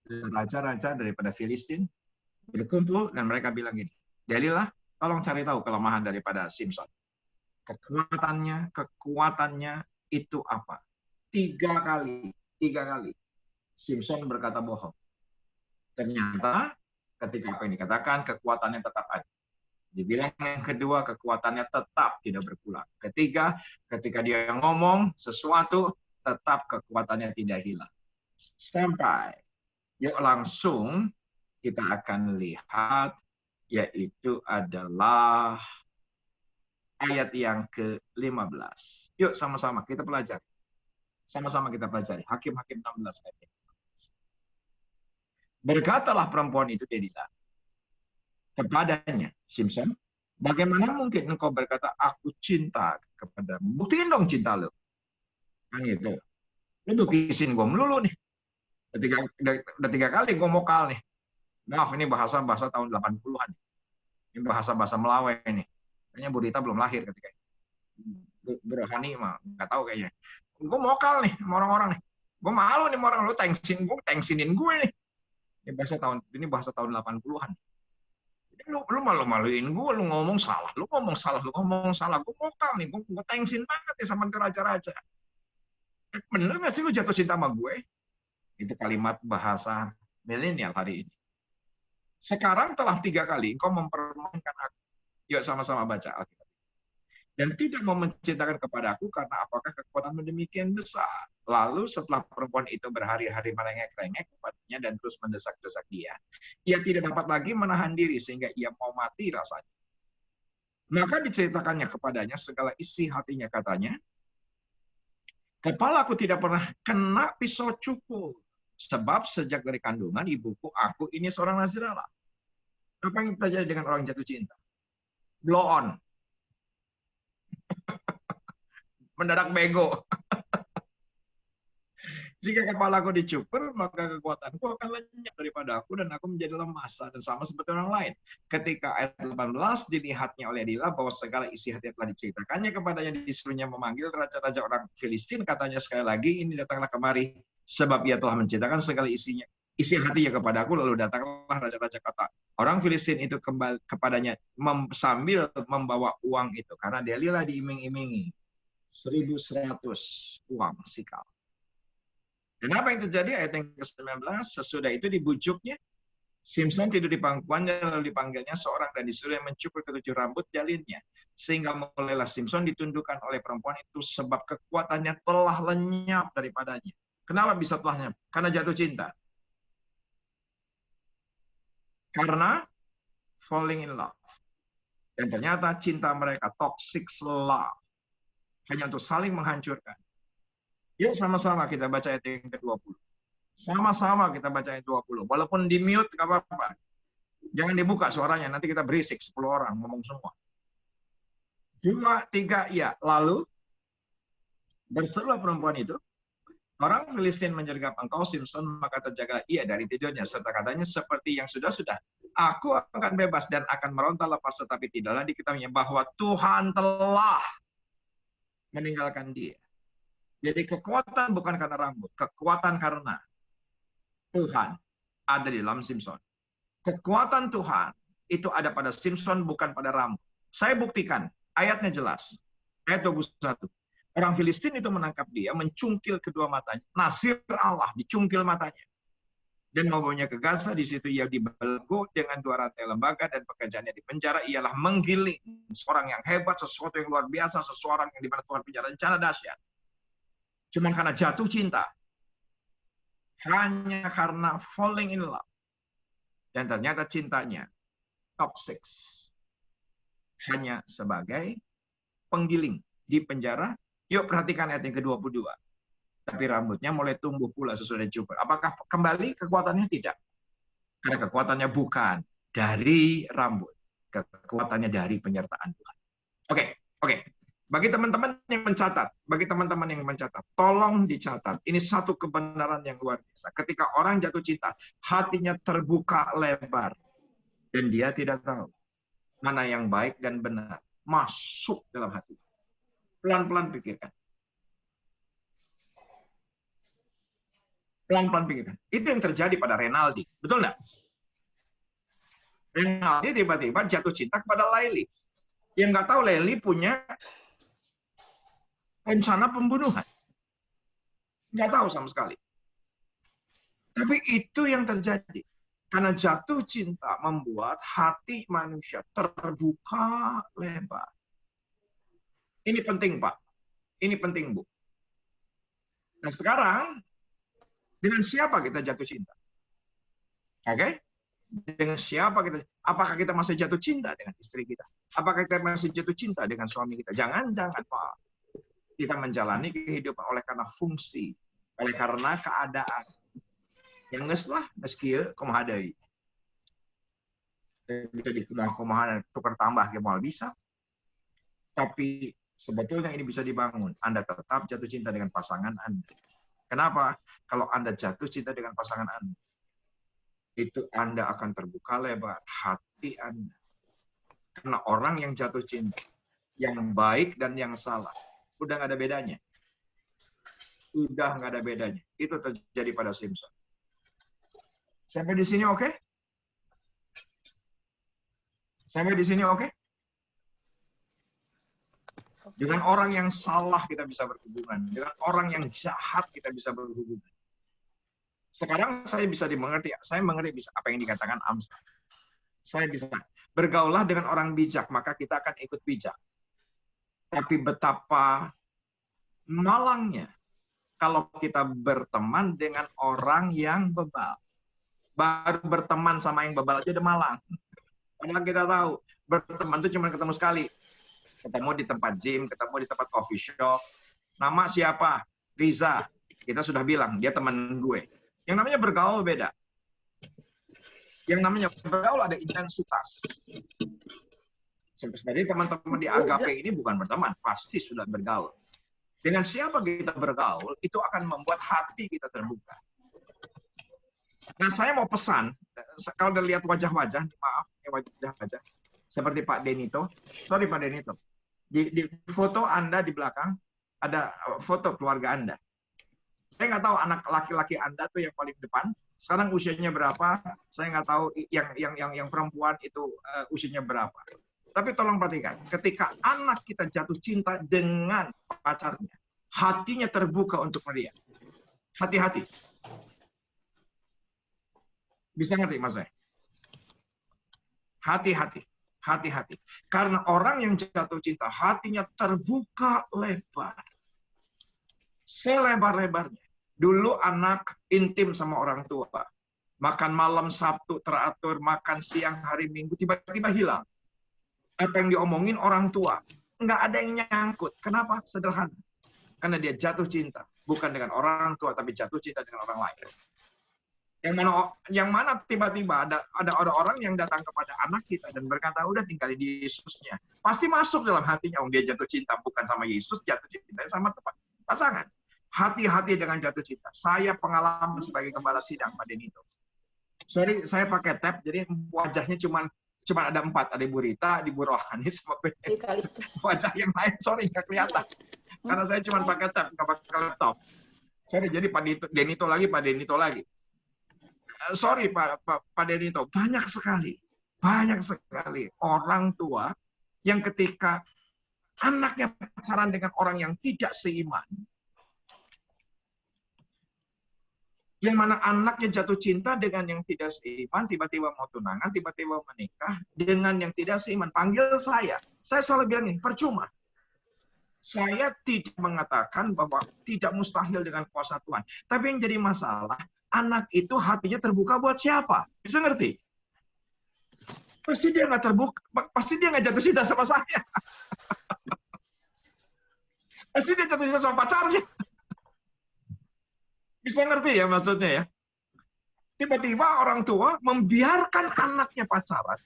Raja-raja daripada Filistin berkumpul dan mereka bilang gini, Delila, tolong cari tahu kelemahan daripada Simpson. Kekuatannya itu apa? Tiga kali Simpson berkata bohong. Ternyata ketika apa yang dikatakan, kekuatannya tetap ada. Dibilang yang kedua, kekuatannya tetap tidak berpulang. Ketiga, ketika dia ngomong sesuatu, tetap kekuatannya tidak hilang. Sampai, yuk langsung kita akan lihat, yaitu adalah ayat yang ke-15. Yuk sama-sama kita pelajari. Sama-sama kita pelajari. Hakim-Hakim 16 ayat. Berkatalah perempuan itu Delila kepadanya, Simpson, bagaimana mungkin engkau berkata aku cinta kepadamu? Buktiin dong cinta lo. Kan gitu. Lu bukisin gue melulu nih. Udah tiga kali gue mokal nih. Maaf, ini bahasa-bahasa tahun 80-an. Ini bahasa-bahasa Melawai nih. Kayaknya Bu Rita belum lahir ketika itu. Bu Rohani mah nggak tahu kayaknya. Gue mokal nih sama orang-orang nih. Gue malu nih sama orang, lu tengsinin gue nih. Ini bahasa tahun 80-an. Lu malu-maluin gue, lu ngomong salah. Gue mokal nih, gue tengsin banget nih sama raja-raja. Bener nggak sih lu jatuh cinta sama gue? Itu kalimat bahasa milenial hari ini. Sekarang telah 3 kali engkau mempermainkan aku. Yuk sama-sama baca Alkitab. Dan tidak mau menceritakan kepada aku karena apakah kekuatanmu demikian besar. Lalu setelah perempuan itu berhari-hari merengek-rengek kepadanya dan terus mendesak-desak dia, ia tidak dapat lagi menahan diri sehingga ia mau mati rasanya. Maka diceritakannya kepadanya segala isi hatinya, katanya, kepalaku tidak pernah kena pisau cukur. Sebab sejak dari kandungan ibuku, aku ini seorang nazir Allah. Apa yang terjadi dengan orang jatuh cinta? Blow on. Mendadak bego. Jika kepalaku dicukur, maka kekuatanku akan lenyap daripada aku dan aku menjadi lemas dan sama seperti orang lain. Ketika ayat 18 dilihatnya oleh Delila bahwa segala isi hati telah diceritakannya kepadanya, disuruhnya memanggil raja-raja orang Filistin, katanya sekali lagi, ini datanglah kemari, sebab ia telah menceritakan segala isi hatinya kepadaku. Lalu datanglah raja-raja kata orang Filistin itu kembali kepadanya sambil membawa uang itu, karena Delila diiming-imingi 1.100 uang sikal. Dan apa yang terjadi? Ayat yang ke-19, sesudah itu dibujuknya Simpson tidur di pangkuannya, lalu dipanggilnya seorang dan disuruh yang mencukur ketujuh rambut jalinnya. Sehingga mulailah Simpson ditundukkan oleh perempuan itu sebab kekuatannya telah lenyap daripadanya. Kenapa bisa telah lenyap? Karena jatuh cinta. Karena falling in love. Dan ternyata cinta mereka toxic love. Hanya untuk saling menghancurkan. Yuk sama-sama kita baca ayat yang ke-20. Sama-sama kita baca ayat 20. Walaupun di mute, nggak apa-apa. Jangan dibuka suaranya, nanti kita berisik 10 orang ngomong semua. 2, 3, ya. Lalu, berserulah perempuan itu, orang Filistin menyergap engkau, Simpson, maka terjaga ia dari tidurnya. Serta katanya seperti yang sudah-sudah. Aku akan bebas dan akan meronta lepas, tetapi tidaklah diketahuinya bahwa Tuhan telah meninggalkan dia. Jadi kekuatan bukan karena rambut, kekuatan karena Tuhan ada di dalam Simpson. Kekuatan Tuhan itu ada pada Simpson, bukan pada rambut. Saya buktikan, ayatnya jelas. Ayat 21. Orang Filistin itu menangkap dia, mencungkil kedua matanya. Nasir Allah dicungkil matanya. Dan membawanya ke Gaza, di situ ia dibelenggu dengan 2 rantai lembaga dan pekerjaannya di penjara ialah menggiling seorang yang hebat, sesuatu yang luar biasa, seseorang yang di mana Tuhan punya rencana dahsyat. Cuma karena jatuh cinta. Hanya karena falling in love. Dan ternyata cintanya toxic. Hanya sebagai penggiling di penjara. Yuk perhatikan ayat yang ke-22. Tapi rambutnya mulai tumbuh pula sesudah dicukur. Apakah kembali kekuatannya? Tidak. Karena kekuatannya bukan dari rambut. Kekuatannya dari penyertaan Tuhan. Oke. Bagi teman-teman yang mencatat, tolong dicatat. Ini satu kebenaran yang luar biasa. Ketika orang jatuh cinta, hatinya terbuka lebar. Dan dia tidak tahu mana yang baik dan benar. Masuk dalam hati. Pelan-pelan pikirkan. Pelan-pelan pikirkan. Itu yang terjadi pada Renaldi. Betul nggak? Renaldi tiba-tiba jatuh cinta kepada Laili. Yang nggak tahu Laili punya rencana pembunuhan. Nggak tahu sama sekali. Tapi itu yang terjadi. Karena jatuh cinta membuat hati manusia terbuka lebar. Ini penting, Pak. Ini penting, Bu. Nah sekarang, dengan siapa kita jatuh cinta? Oke? Dengan siapa kita? Apakah kita masih jatuh cinta dengan istri kita? Apakah kita masih jatuh cinta dengan suami kita? Jangan, Pak. Kita menjalani kehidupan oleh karena fungsi, oleh karena keadaan. Yang ngeslah, ngeskill, kumahadai. Bisa di kumaha tukar tambah ke mal bisa. Tapi sebetulnya ini bisa dibangun. Anda tetap jatuh cinta dengan pasangan Anda. Kenapa? Kalau Anda jatuh cinta dengan pasangan Anda, itu Anda akan terbuka lebar hati Anda. Karena orang yang jatuh cinta, yang baik dan yang salah, udah nggak ada bedanya. Udah nggak ada bedanya. Itu terjadi pada Simpson. Sampai di sini oke? Sampai di sini oke? Dengan orang yang salah kita bisa berhubungan. Dengan orang yang jahat kita bisa berhubungan. Sekarang saya bisa dimengerti. Saya mengerti bisa apa yang dikatakan Amsal. Saya bisa. Bergaulah dengan orang bijak, maka kita akan ikut bijak. Tapi betapa malangnya kalau kita berteman dengan orang yang bebal. Baru berteman sama yang bebal aja udah malang. Padahal kita tahu, berteman itu cuma ketemu sekali. Ketemu di tempat gym, ketemu di tempat coffee shop. Nama siapa? Riza. Kita sudah bilang, dia teman gue. Yang namanya bergaul beda. Yang namanya bergaul ada intensitas. Seperti teman-teman di Agape ini bukan berteman, pasti sudah bergaul. Dengan siapa kita bergaul, itu akan membuat hati kita terbuka. Nah, saya mau pesan, kalau udah lihat wajah-wajah, maaf, wajah-wajah, seperti Pak Denito, sorry Pak Denito, di foto Anda di belakang, ada foto keluarga Anda. Saya nggak tahu anak laki-laki Anda tuh yang paling depan, sekarang usianya berapa, saya nggak tahu yang perempuan itu usianya berapa. Tapi tolong perhatikan, ketika anak kita jatuh cinta dengan pacarnya, hatinya terbuka untuk melihat. Hati-hati. Bisa ngerti Mas saya? Hati-hati. Hati-hati. Karena orang yang jatuh cinta, hatinya terbuka lebar. Selebar-lebarnya. Dulu anak intim sama orang tua. Makan malam Sabtu teratur, makan siang hari Minggu, tiba-tiba hilang. Apa yang diomongin orang tua. Nggak ada yang nyangkut. Kenapa? Sederhana. Karena dia jatuh cinta. Bukan dengan orang tua, tapi jatuh cinta dengan orang lain. Yang mana tiba-tiba ada orang yang datang kepada anak kita dan berkata, udah tinggalin Yesusnya. Pasti masuk dalam hatinya, dia jatuh cinta bukan sama Yesus, jatuh cinta sama pasangan. Hati-hati dengan jatuh cinta. Saya pengalaman sebagai gembala sidang, Pak Denito. Sorry, saya pakai tab, jadi wajahnya cuma ada 4. Ada Ibu Rita, Ibu Rohani, sama wajah yang lain, sorry, nggak kelihatan. Karena saya cuma pakai tab, nggak pakai laptop. Sorry, jadi Pak Denito lagi. Sorry Pak Denito, banyak sekali orang tua yang ketika anaknya pacaran dengan orang yang tidak seiman, yang mana anaknya jatuh cinta dengan yang tidak seiman, tiba-tiba mau tunangan, tiba-tiba menikah dengan yang tidak seiman. Panggil saya selalu bilang ini, percuma. Saya tidak mengatakan bahwa tidak mustahil dengan kuasa Tuhan. Tapi yang jadi masalah, anak itu hatinya terbuka buat siapa? Bisa ngerti? Pasti dia nggak terbuka, pasti dia nggak jatuh cinta sama saya. Pasti dia jatuh cinta sama pacarnya. Bisa ngerti ya maksudnya ya? Tiba-tiba orang tua membiarkan anaknya pacaran.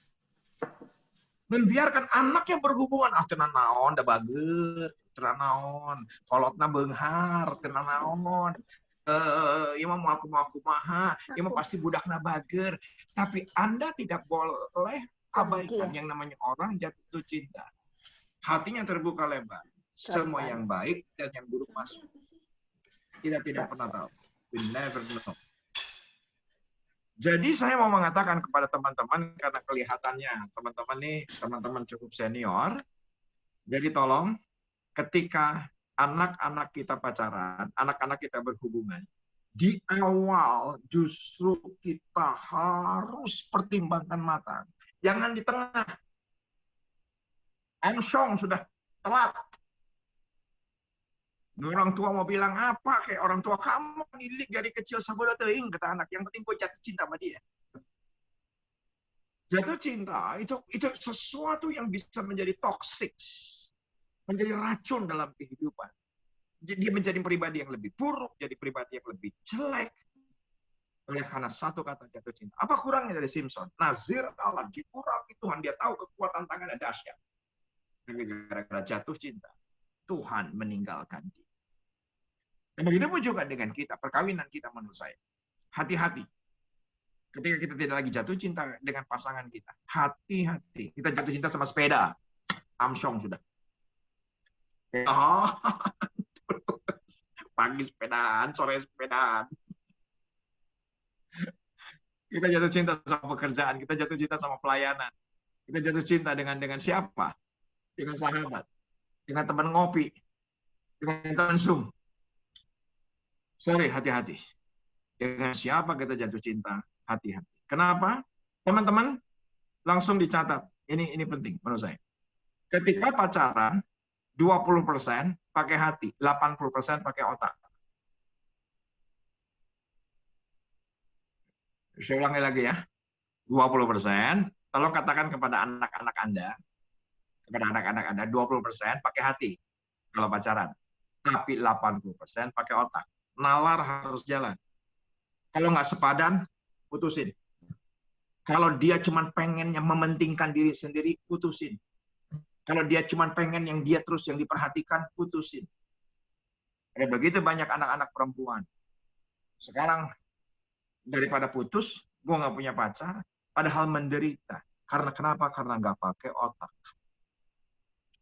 Membiarkan anaknya berhubungan. Tenan naon, da bager. Tenan naon. Kolotna beunghar. Tenan naon. Ima mau aku maha. Ima pasti budakna bager. Tapi Anda tidak boleh abaikan yang namanya orang jatuh cinta. Hatinya terbuka lebar. Semua yang baik dan yang buruk masuk. Kita tidak pernah tahu. We never know. Jadi saya mau mengatakan kepada teman-teman, karena kelihatannya teman-teman cukup senior, jadi tolong ketika anak-anak kita pacaran, anak-anak kita berhubungan, di awal justru kita harus pertimbangkan matang. Jangan di tengah. Ensong sudah telat. Orang tua mau bilang apa, kayak orang tua kamu dididik dari kecil sabodo teuing kata anak, yang penting gue jatuh cinta sama dia. Jatuh cinta itu sesuatu yang bisa menjadi toksik, menjadi racun dalam kehidupan. Dia menjadi pribadi yang lebih buruk, jadi pribadi yang lebih jelek. Oleh karena satu kata jatuh cinta. Apa kurangnya dari Simpson? Nazir Allah kurang, Tuhan dia tahu kekuatan tangannya dahsyat. Tapi gara-gara jatuh cinta, Tuhan meninggalkan dia. Dan begitu pun juga dengan kita, perkawinan kita menurut saya. Hati-hati. Ketika kita tidak lagi jatuh cinta dengan pasangan kita. Hati-hati. Kita jatuh cinta sama sepeda. Amsyong sudah. Oh, pagi sepedaan, sore sepedaan. Kita jatuh cinta sama pekerjaan. Kita jatuh cinta sama pelayanan. Kita jatuh cinta dengan siapa? Dengan sahabat. Dengan teman ngopi, dengan teman Zoom. Sorry, hati-hati. Dengan siapa kita jatuh cinta, hati-hati. Kenapa? Teman-teman, langsung dicatat. Ini penting menurut saya. Ketika pacaran, 20% pakai hati, 80% pakai otak. Saya ulangi lagi ya. 20%, tolong katakan kepada anak-anak Anda, 20% pakai hati kalau pacaran, tapi 80% pakai otak. Nalar harus jalan. Kalau nggak sepadan, putusin. Kalau dia cuma pengen yang mementingkan diri sendiri, putusin. Kalau dia cuma pengen yang dia terus yang diperhatikan, putusin. Ada begitu banyak anak-anak perempuan. Sekarang daripada putus, gue nggak punya pacar, padahal menderita. Karena kenapa? Karena nggak pakai otak.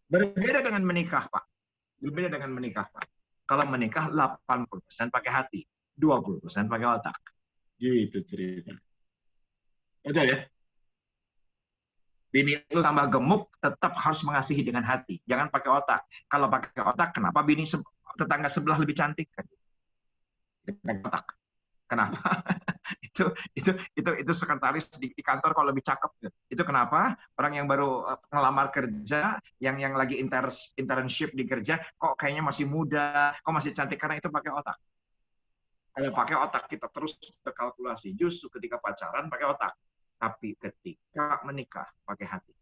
Berbeda dengan menikah, Pak. Berbeda dengan menikah, Pak. Kalau menikah 80% pakai hati, 20% pakai otak. Gitu cerita. Betul ya? Bini lu tambah gemuk, tetap harus mengasihi dengan hati. Jangan pakai otak. Kalau pakai otak, kenapa bini tetangga sebelah lebih cantik? Pakai otak. Kenapa? itu sekretaris di kantor kalau lebih cakep. Itu kenapa orang yang baru ngelamar kerja, yang lagi internship di kerja, kok kayaknya masih muda, kok masih cantik, karena itu pakai otak. Kalau pakai otak kita terus berkalkulasi. Justru ketika pacaran pakai otak, tapi ketika menikah pakai hati.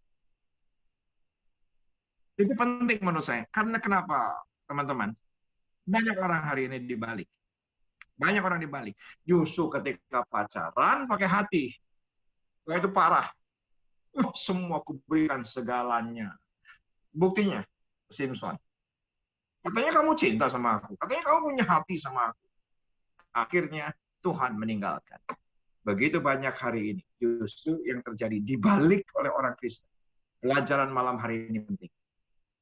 Itu penting menurut saya. Karena kenapa, teman-teman? Banyak orang hari ini dibalik. Banyak orang dibalik. Justru ketika pacaran pakai hati. Wah, itu parah. Semua kuberikan segalanya. Buktinya, Simpson. Katanya kamu cinta sama aku. Katanya kamu punya hati sama aku. Akhirnya Tuhan meninggalkan. Begitu banyak hari ini. Justru yang terjadi dibalik oleh orang Kristen. Pelajaran malam hari ini penting.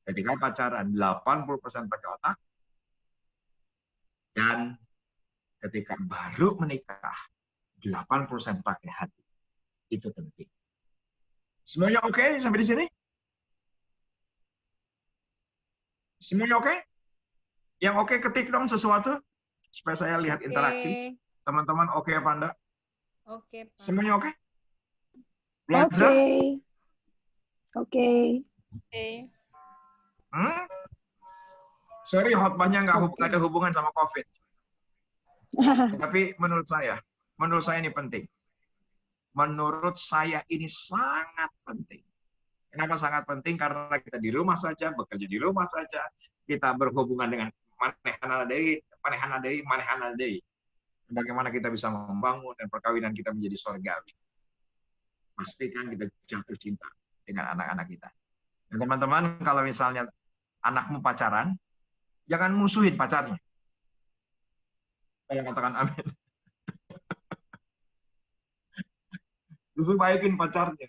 Ketika pacaran 80% pakai otak. Dan ketika baru menikah, 80% pakai hati. Itu penting. Semuanya oke sampai di sini? Semuanya oke? Yang oke ketik dong sesuatu, supaya saya lihat interaksi. Teman-teman oke apa enggak? Oke, Pak. Semuanya oke? Belajar? Oke. Sorry, khotbahnya nggak ada hubungan sama COVID. Tapi menurut saya ini penting. Menurut saya ini sangat penting. Kenapa sangat penting? Karena kita di rumah saja, bekerja di rumah saja, kita berhubungan dengan manehana deui. Bagaimana kita bisa membangun dan perkawinan kita menjadi surgawi. Pastikan kita jatuh cinta dengan anak-anak kita. Dan teman-teman, kalau misalnya anakmu pacaran, jangan musuhin pacarnya. Saya katakan amin. Justru baikin pacarnya.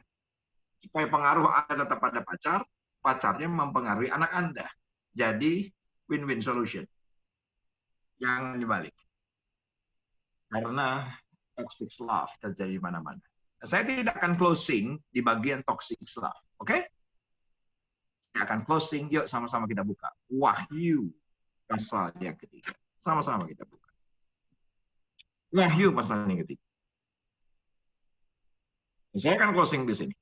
Supaya pengaruh Anda tetap pada pacar, pacarnya mempengaruhi anak Anda. Jadi, win-win solution. Jangan dibalik. Karena toxic love terjadi di mana-mana. Saya tidak akan closing di bagian toxic love. Oke? Saya akan closing. Yuk sama-sama kita buka. Wahyu pasal yang ketiga. Sama-sama kita buka. Wahyu pasal yang ketiga. Saya akan closing di sini.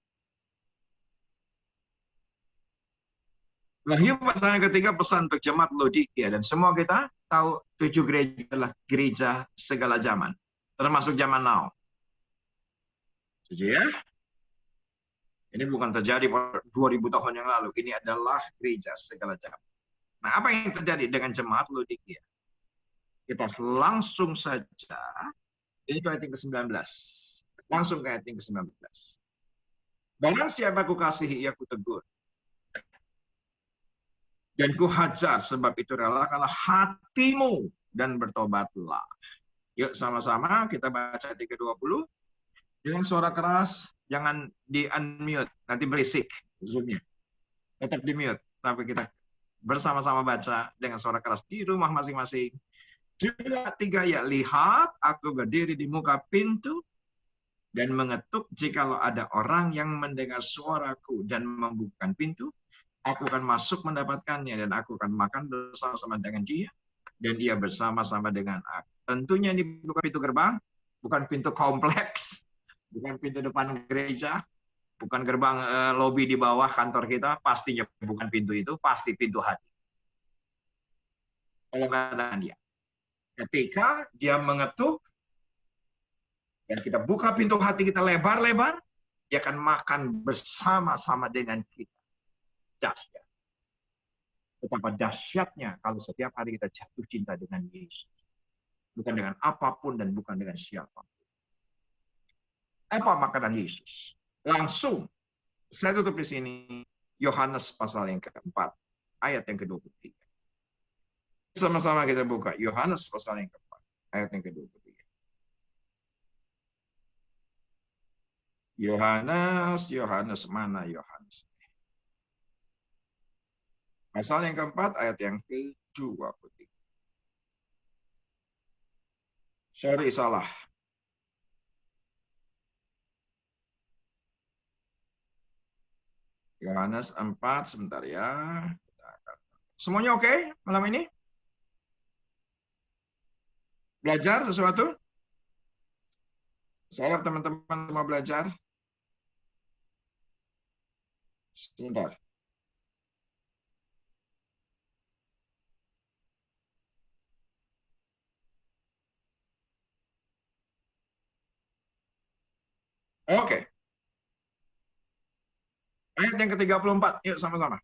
Wahyu pasal yang ketiga, pesan untuk jemaat Laodikia, dan semua kita tahu 7 gereja adalah gereja segala zaman, termasuk zaman now. Setuju ya? Ini bukan terjadi 2000 tahun yang lalu. Ini adalah gereja segala zaman. Nah, apa yang terjadi dengan jemaat Laodikia? Kita langsung saja, ini ayat yang ke-19. Langsung ke ayat yang ke-19. Barang siapa ku kasihi, ia ku tegur. Dan ku hajar, sebab itu relakanlah hatimu dan bertobatlah. Yuk sama-sama kita baca ayat ke-20. Dengan suara keras, jangan di-unmute, nanti berisik Zoom-nya. Tetap di-mute, tapi kita bersama-sama baca dengan suara keras di rumah masing-masing. 2, 3, ya. Lihat, aku berdiri di muka pintu dan mengetuk. Jikalau ada orang yang mendengar suaraku dan membukakan pintu, aku akan masuk mendapatkannya dan aku akan makan bersama-sama dengan dia dan dia bersama-sama dengan aku. Tentunya ini bukan pintu gerbang, bukan pintu kompleks, bukan pintu depan gereja, bukan gerbang lobi di bawah kantor kita, pastinya bukan pintu itu, pasti pintu hati. Kalau katakan dia. Ketika dia mengetuk, dan kita buka pintu hati kita lebar-lebar, dia akan makan bersama-sama dengan kita. Dahsyat. Betapa dahsyatnya kalau setiap hari kita jatuh cinta dengan Yesus. Bukan dengan apapun dan bukan dengan siapapun. Apa makanan Yesus? Langsung, saya tutup di sini, Yohanes pasal yang keempat, ayat yang ke-23. Sama-sama kita buka Yohanes pasal yang keempat, ayat yang ke-23. Yohanes mana Yohanes? Pasal yang keempat, ayat yang ke-23. Sorry, salah. Yohanes 4, sebentar ya. Semuanya oke malam ini? Belajar sesuatu? Saya harap teman-teman semua belajar. Sebentar. Oke. Ayat yang ke-34. Yuk sama-sama.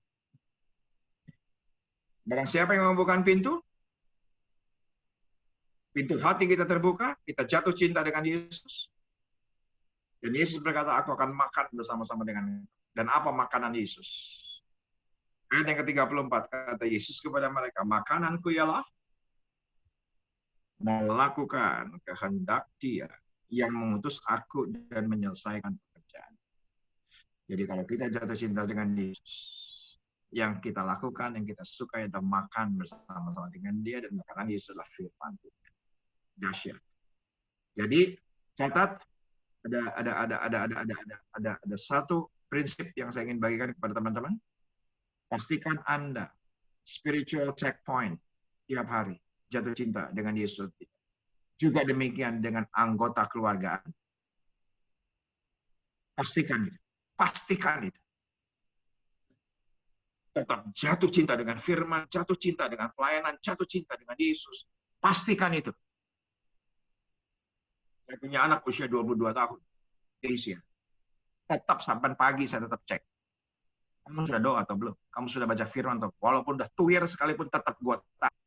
Barang siapa yang membuka pintu hati kita terbuka, kita jatuh cinta dengan Yesus. Dan Yesus berkata, aku akan makan bersama-sama dengan. Dan apa makanan Yesus? Ayat yang ke-34, kata Yesus kepada mereka, makananku ialah melakukan kehendak Dia yang mengutus aku dan menyelesaikan pekerjaan. Jadi kalau kita jatuh cinta dengan Yesus, yang kita lakukan, yang kita suka adalah makan bersama-sama dengan Dia, dan makanan Yesus adalah firman Tuhan. Dahsyat. Jadi catat ada satu prinsip yang saya ingin bagikan kepada teman-teman. Pastikan Anda spiritual checkpoint tiap hari jatuh cinta dengan Yesus. Juga demikian dengan anggota keluarga. Pastikan itu. Pastikan itu. Tetap jatuh cinta dengan firman, jatuh cinta dengan pelayanan, jatuh cinta dengan Yesus. Pastikan itu. Saya punya anak usia 22 tahun. Asia. Tetap sampai pagi saya tetap cek. Kamu sudah doa atau belum? Kamu sudah baca firman atau walaupun udah tuir sekalipun tetap gue tanya.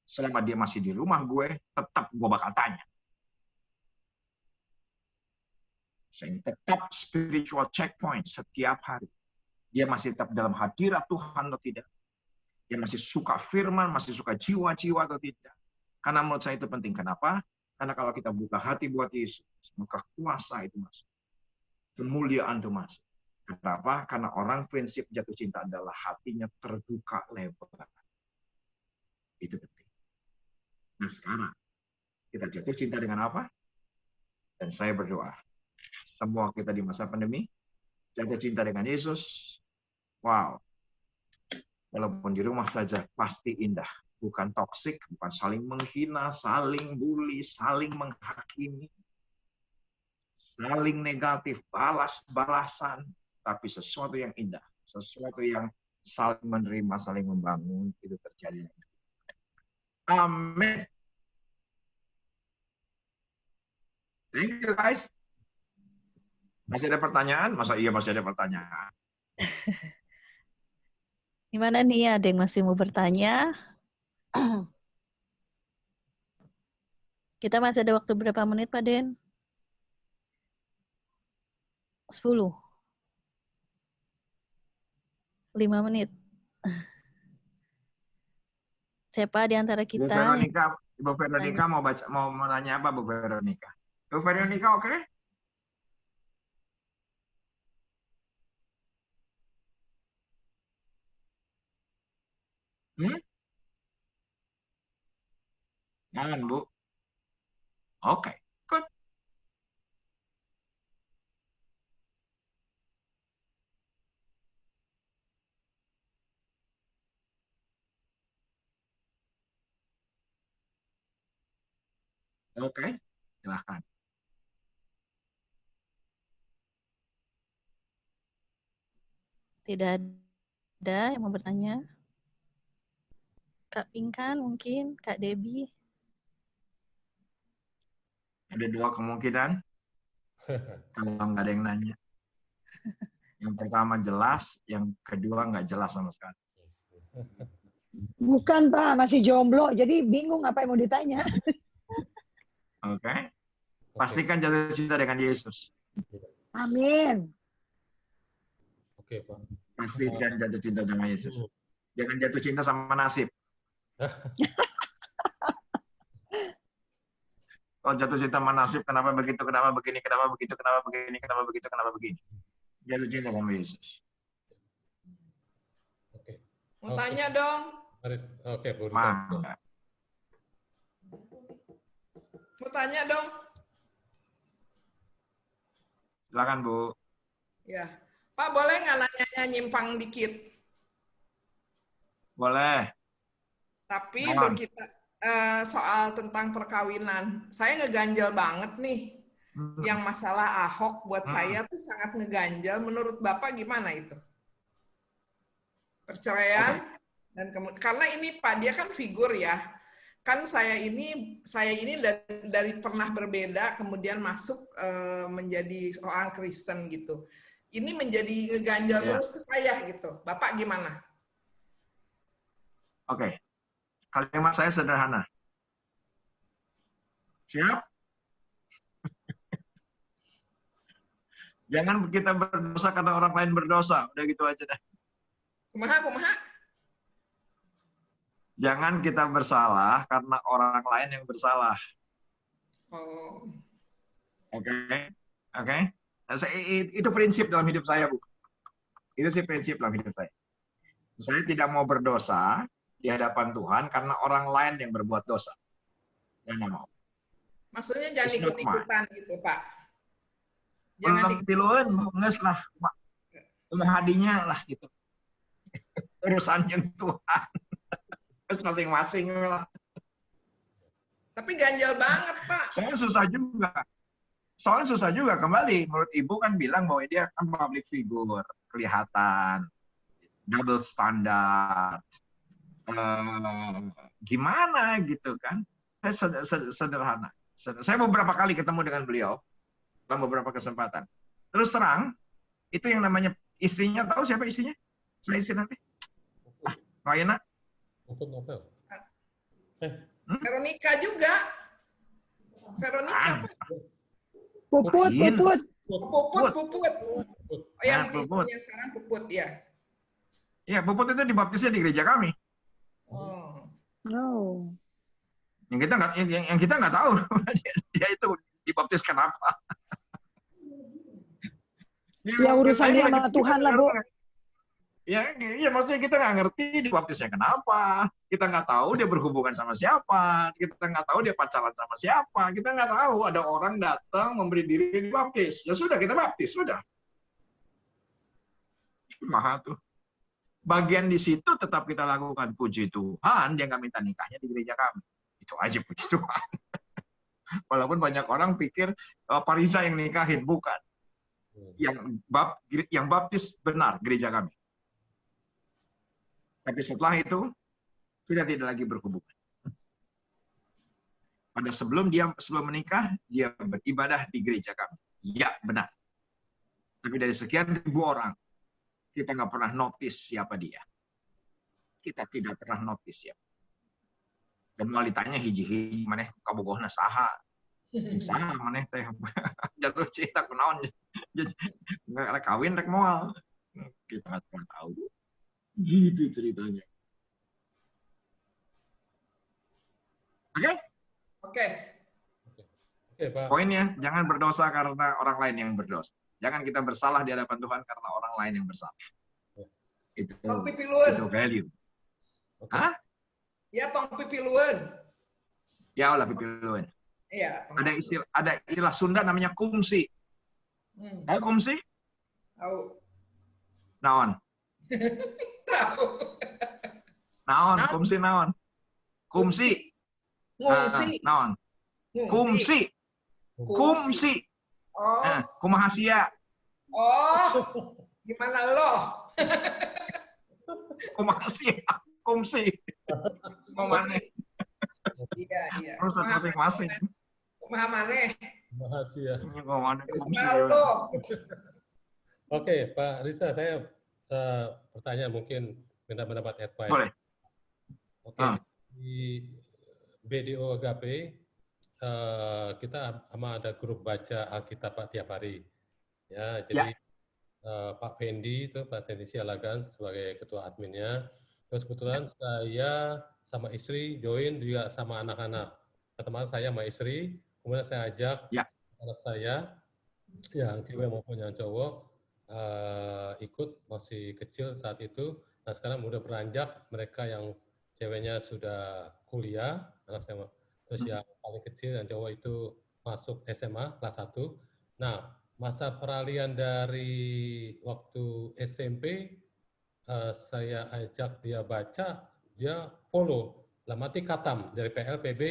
Selama dia masih di rumah gue, tetap gue bakal tanya. Saya tetap spiritual checkpoint setiap hari. Dia masih tetap dalam hadirat Tuhan atau tidak? Dia masih suka firman, masih suka jiwa-jiwa atau tidak? Karena menurut saya itu penting. Kenapa? Karena kalau kita buka hati buat Yesus, maka kuasa itu masuk. Kemuliaan itu masuk. Kenapa? Karena orang prinsip jatuh cinta adalah hatinya terbuka lebar. Itu penting. Nah sekarang, kita jatuh cinta dengan apa? Dan saya berdoa. Semua kita di masa pandemi, jatuh cinta dengan Yesus. Wow. Walaupun di rumah saja, pasti indah. Bukan toksik, bukan saling menghina, saling bully, saling menghakimi, saling negatif, balas-balasan, tapi sesuatu yang indah, sesuatu yang saling menerima, saling membangun, itu terjadi. Amin. Thank you guys. Masih ada pertanyaan? Masa iya masih ada pertanyaan? Gimana nih, ada yang masih mau bertanya? Kita masih ada waktu berapa menit, Pak Den? 10. 5 menit. Siapa di antara kita? Ibu Veronica mau nanya apa, Bu Veronica? Bu Veronica, oke? Jangan, Bu. Oke, good. Oke, silahkan. Tidak ada yang mau bertanya. Kak Pinkan mungkin, Kak Debbie. Ada dua kemungkinan. Kalau nggak ada yang nanya. Yang pertama jelas, yang kedua nggak jelas sama sekali. Bukan Pak, masih jomblo, jadi bingung apa yang mau ditanya. Oke. Pastikan jatuh cinta dengan Yesus. Amin. Oke, Pak. Pastikan jatuh cinta dengan Yesus. Jangan jatuh cinta sama nasib. Kalau jatuh cinta sama nasib, kenapa begitu, kenapa begini, kenapa begitu, kenapa begini, kenapa begitu, kenapa begini. Jatuh cinta sama Yesus. Oke. Mau tanya dong. Oke, Bu. Mau tanya dong. Silakan, Bu. Ya. Pak, boleh nggak nanyanya nyimpang dikit? Boleh. Tapi berkita soal tentang perkawinan. Saya ngeganjel banget nih. yang masalah Ahok buat saya tuh sangat ngeganjal. Menurut Bapak gimana itu? Perceraian dan kemudian karena ini Pak dia kan figur ya. Kan saya ini dari pernah berbeda kemudian masuk menjadi orang Kristen gitu. Ini menjadi ngeganjal terus ke saya gitu. Bapak gimana? Oke. Kalimat saya sederhana. Siap? Jangan kita berdosa karena orang lain berdosa. Udah gitu aja deh. Kumaha? Jangan kita bersalah karena orang lain yang bersalah. Oh. Oke. Itu prinsip dalam hidup saya, Bu. Itu sih prinsip dalam hidup saya. Saya tidak mau berdosa di hadapan Tuhan karena orang lain yang berbuat dosa. Jangan mau. Maksudnya jangan ikut-ikutan gitu, Pak. Jangan tiluan, nges lah. Hadinya lah gitu. Urusannya Tuhan. Terus masing-masing lah. Tapi ganjal banget, Pak. Soalnya susah juga. Kembali, menurut Ibu kan bilang bahwa dia kan public figure. Kelihatan. Double standard. Gimana gitu kan. Saya sederhana. Saya beberapa kali ketemu dengan beliau. Dalam beberapa kesempatan. Terus terang, itu yang namanya istrinya, tahu siapa istrinya? Saya istri nanti. Nggak enak. Veronica juga. Veronica. Puput. Oh, yang istrinya sekarang Puput, ya. Iya, Puput itu dibaptisnya di gereja kami. Oh. Yang kita nggak tahu dia itu dibaptis kenapa. Ya urusan dia sama Tuhan lah, Bu. Ya, maksudnya kita nggak ngerti dibaptisnya kenapa. Kita nggak tahu dia berhubungan sama siapa. Kita nggak tahu dia pacaran sama siapa. Kita nggak tahu ada orang datang memberi diri dibaptis. Ya sudah, kita baptis, sudah. Maha tuh. Bagian di situ tetap kita lakukan, puji Tuhan, dia nggak minta nikahnya di gereja kami. Itu aja, puji Tuhan. Walaupun banyak orang pikir Pak Riza yang nikahin, bukan. Yang baptis benar gereja kami. Tapi setelah itu, kita tidak lagi berhubungan. Pada sebelum menikah, dia beribadah di gereja kami. Ya, benar. Tapi dari sekian ribu orang, kita nggak pernah notice siapa dia. Kita tidak pernah notice siapa. Dan mau ditanya hiji-hiji, maneh kabogohna saha. Saha maneh teh. Jatuh cinta kunaon. Nggak kawin, rek moal. Kita nggak pernah tahu. Gitu ceritanya. Oke, Pak. Poinnya, jangan berdosa karena orang lain yang berdosa. Jangan kita bersalah di hadapan Tuhan karena orang lain yang bersalah. Itu value. Hah? Ya, tong pipiluan. Ya, olah pipiluan. Iya. Ada istilah Sunda namanya kumsi. Tahu kumsi? Tahu. Naon? Naon, kumsi naon? Kumsi. Naon? Kumsi. Kumsi. Oh. Kumaha sia? Oh. Gimana lo? Kumaha sia? Kumsi. Kumane. Iya. Terus masing-masing. Kumaha maneh? Kumaha sia. Oke, Pak Riza, saya pertanyaan mungkin minta pendapat advice. Boleh. Oke, di BDO Agape kita ada grup baca Alkitab Pak tiap hari. Ya, jadi Pak Fendi itu Pak Fendi Sialagan sebagai ketua adminnya. Terus kebetulan saya sama istri join juga sama anak-anak. Pertama saya sama istri, kemudian saya ajak anak saya yang cewek maupun yang cowok ikut, masih kecil saat itu. Nah sekarang udah beranjak, mereka yang ceweknya sudah kuliah, anak saya, terus yang paling kecil yang cowok itu masuk SMA kelas 1. Nah masa peralihan dari waktu SMP saya ajak dia baca, dia follow, mati katam dari PL, PB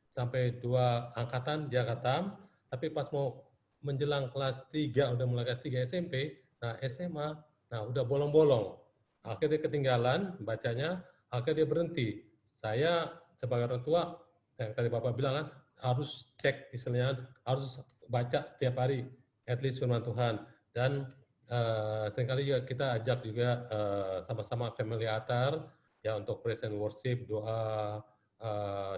sampai 2 angkatan dia katam, tapi pas mau menjelang kelas 3, udah mulai kelas 3 SMP, nah SMA, nah udah bolong-bolong. Akhirnya dia ketinggalan bacanya, akhirnya dia berhenti. Saya sebagai orang tua, yang tadi Bapak bilang kan, harus cek istilahnya, harus baca setiap hari, at least firman Tuhan. Dan seringkali juga kita ajak juga sama-sama family altar, ya untuk praise and worship, doa,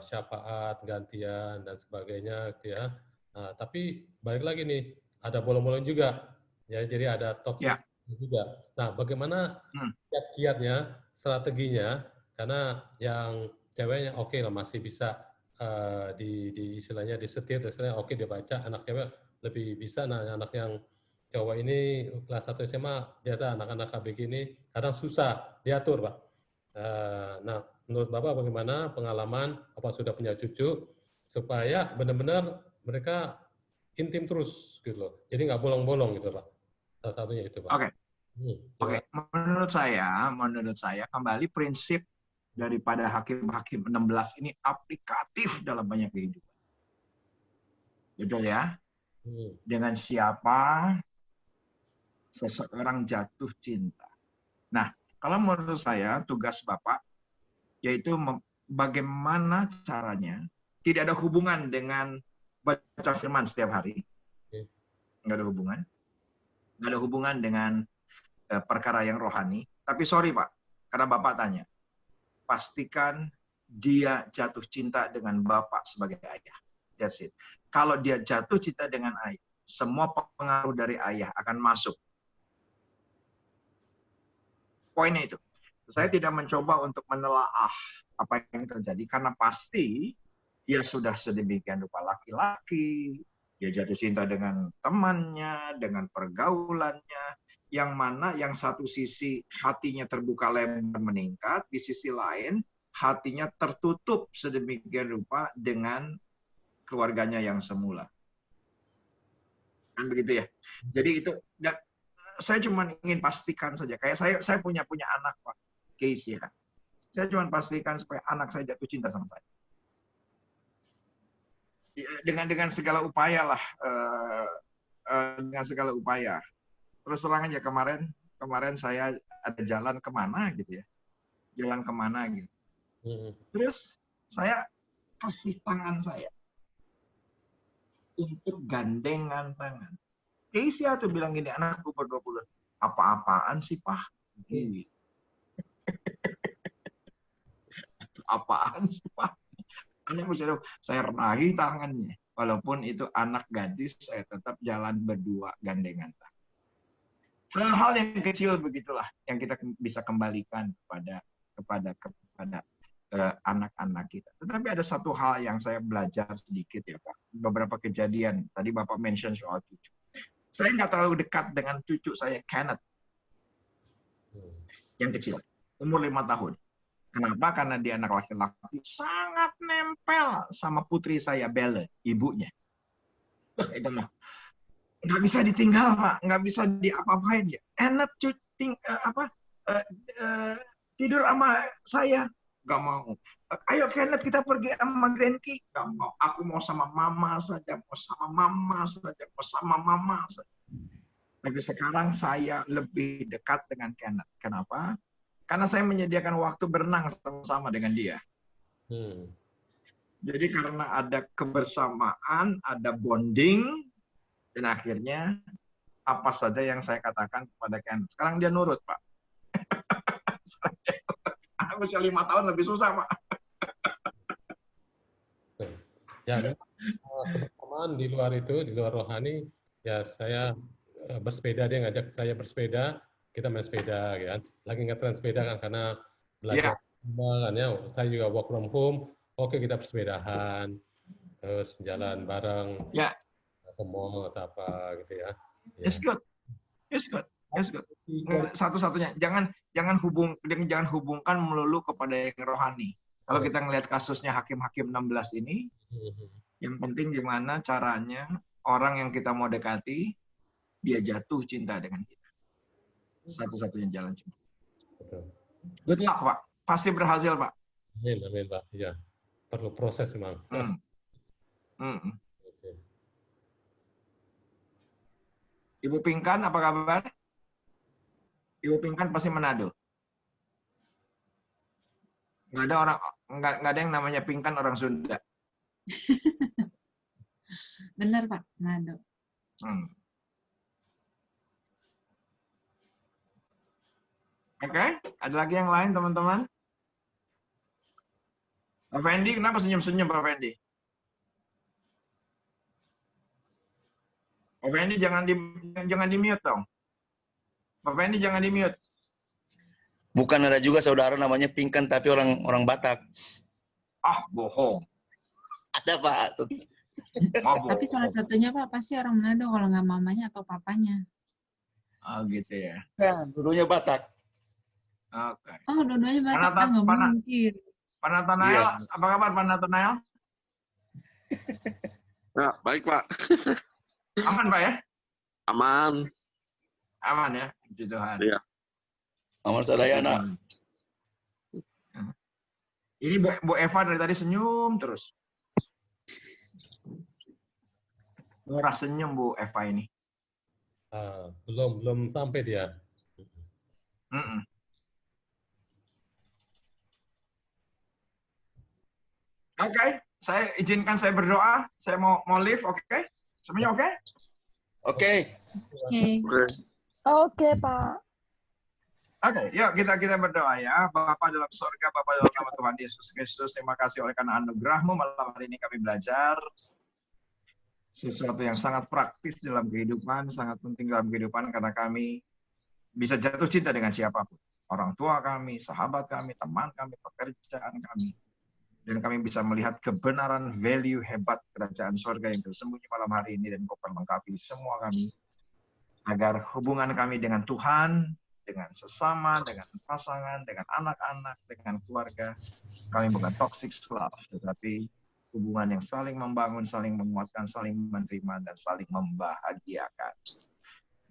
syafaat, gantian, dan sebagainya, gitu ya. Nah, tapi balik lagi nih, ada bolong-bolong juga, ya. Jadi ada toxic juga. Nah, bagaimana kiat-kiatnya, strateginya? Karena yang ceweknya oke lah, masih bisa di istilahnya disetir, istilahnya oke dia baca. Anak cewek lebih bisa. Nah, anak yang cowok ini kelas 1 SMA biasa anak-anak KBG ini kadang susah diatur, Pak. Nah, menurut Bapak bagaimana pengalaman, apa sudah punya cucu, supaya benar-benar mereka intim terus gitu loh. Jadi nggak bolong-bolong gitu, Pak. Salah satunya itu, Pak. Oke. Menurut saya kembali prinsip daripada hakim-hakim 16 ini aplikatif dalam banyak kehidupan. Betul ya? Dengan siapa seseorang jatuh cinta. Nah, kalau menurut saya tugas Bapak yaitu bagaimana caranya, tidak ada hubungan dengan baca firman setiap hari. Nggak ada hubungan. Nggak ada hubungan dengan perkara yang rohani. Tapi sorry Pak, karena Bapak tanya, pastikan dia jatuh cinta dengan Bapak sebagai ayah. That's it. Kalau dia jatuh cinta dengan ayah, semua pengaruh dari ayah akan masuk. Poinnya itu. Saya tidak mencoba untuk menelaah apa yang terjadi, karena pasti dia sudah sedemikian rupa laki-laki, dia jatuh cinta dengan temannya, dengan pergaulannya, yang mana yang satu sisi hatinya terbuka lebar meningkat, di sisi lain hatinya tertutup sedemikian rupa dengan keluarganya yang semula. Kan begitu ya. Jadi itu, saya cuma ingin pastikan saja. Kayak saya punya anak Pak, Casey ya. Saya cuma pastikan supaya anak saya jatuh cinta sama saya. Dengan segala upaya lah, dengan segala upaya. Terus terang aja kemarin saya ada jalan kemana gitu ya, jalan kemana gitu. Terus saya kasih tangan saya untuk gandengan tangan. Casey tuh bilang gini, anakku ber-20, apa-apaan sih Pak? Gitu. Apaan sih Pak? Saya raih tangannya. Walaupun itu anak gadis, saya tetap jalan berdua gandengan tangan. Hal-hal yang kecil begitulah yang kita bisa kembalikan kepada anak-anak kita. Tetapi ada satu hal yang saya belajar sedikit ya Pak. Beberapa kejadian. Tadi Bapak mention soal cucu. Saya nggak terlalu dekat dengan cucu saya, Kenneth. Yang kecil. Umur 5 tahun. Kenapa? Karena dia anak laki-laki sangat nempel sama putri saya, Bella, ibunya. Itu mah nggak bisa ditinggal Pak, nggak bisa diapa-apain ya. Enak tidur sama saya, nggak mau. Ayo Kenneth kita pergi sama Grandki, nggak mau. Aku mau sama mama saja, mau sama mama saja, mau sama mama saja. Tapi sekarang saya lebih dekat dengan Kenneth. Kenapa? Karena saya menyediakan waktu berenang sama-sama dengan dia. Jadi karena ada kebersamaan, ada bonding, dan akhirnya apa saja yang saya katakan kepada Kenneth. Sekarang dia nurut, Pak. Anak usia 5 tahun lebih susah, Pak. Ya, kebersamaan di luar itu, di luar rohani, ya saya bersepeda, dia ngajak saya bersepeda, kita main sepeda, kan. Lagi ngetren sepeda kan, karena belajar kan ya. Saya juga work from home, oke kita bersepedahan, terus jalan bareng, ke mall atau apa gitu ya. It's good. Satu-satunya, jangan hubungkan melulu kepada yang rohani. Kalau kita ngelihat kasusnya hakim-hakim 16 ini, yang penting gimana caranya orang yang kita mau dekati, dia jatuh cinta dengan kita. Satu-satunya jalan cuma. Good luck, Pak. Pasti berhasil, Pak. Amin, Pak. Ya, perlu proses memang. Ibu Pinkan, apa kabar? Ibu Pinkan pasti Manado. Nggak ada yang namanya Pinkan orang Sunda. Benar Pak, Manado. Oke, ada lagi yang lain teman-teman? Pak Fendi, kenapa senyum-senyum Pak Fendi? Pak Fendi jangan di mute dong. Pak Fendi jangan di mute. Bukan, ada juga saudara namanya Pinkan tapi orang Batak. Ah, bohong. Ada Pak. Tapi salah satunya Pak pasti orang Manado kalau nggak mamanya atau papanya. Oh gitu ya. Nah, dulunya Batak. Oke. Oh, dua-duanya Batak Pak, nggak mungkin. Pak Nathanael, apa kabar Pak Nathanael? Ya, baik Pak. Aman Pak ya? Aman. Aman ya, puji Tuhan. Iya. Aman sadayana. Ini Bu Eva dari tadi senyum terus. Murah senyum Bu Eva ini. Belum sampai dia. Oke, saya izinkan saya berdoa. Saya mau live, oke? Semuanya oke? Oke. Oke, Pak. Oke, yuk kita berdoa ya. Bapa dalam surga, Bapa dalam nama Tuhan Yesus Kristus, terima kasih oleh karena anugerah-Mu malam hari ini kami belajar sesuatu yang sangat praktis dalam kehidupan, sangat penting dalam kehidupan karena kami bisa jatuh cinta dengan siapapun. Orang tua kami, sahabat kami, teman kami, pekerjaan kami. Dan kami bisa melihat kebenaran value hebat kerajaan surga yang tersembunyi malam hari ini dan Kau perlengkapi semua kami. Agar hubungan kami dengan Tuhan, dengan sesama, dengan pasangan, dengan anak-anak, dengan keluarga, kami bukan toxic love, tetapi hubungan yang saling membangun, saling menguatkan, saling menerima, dan saling membahagiakan.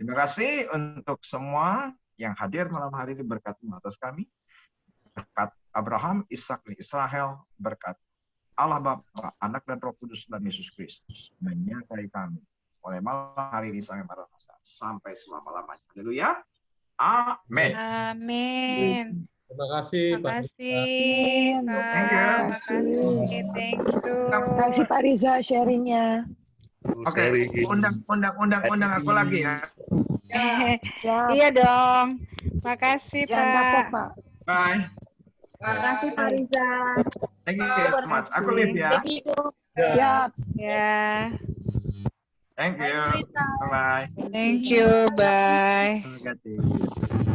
Terima kasih untuk semua yang hadir malam hari ini, berkat atas kami. Berkat Abraham, Ishak, dan Israel, berkat Allah Bapa, Anak, dan Roh Kudus, dan Yesus Kristus menyertai kami mulai malam hari ini sampai selama-lamanya. Haleluya. Amin. Amin. Terima kasih. Terima kasih, Pak. Thank you. Terima kasih Pak Riza sharingnya. Oke, undang aku lagi ya. Iya dong. Makasih, Jangan kapok, Pak. Pak. Bye. Terima kasih Pak Riza. Thank you so much. Aku live ya. Siap. Ya. Thank you. Bye-bye. Thank you. Bye. Terima kasih.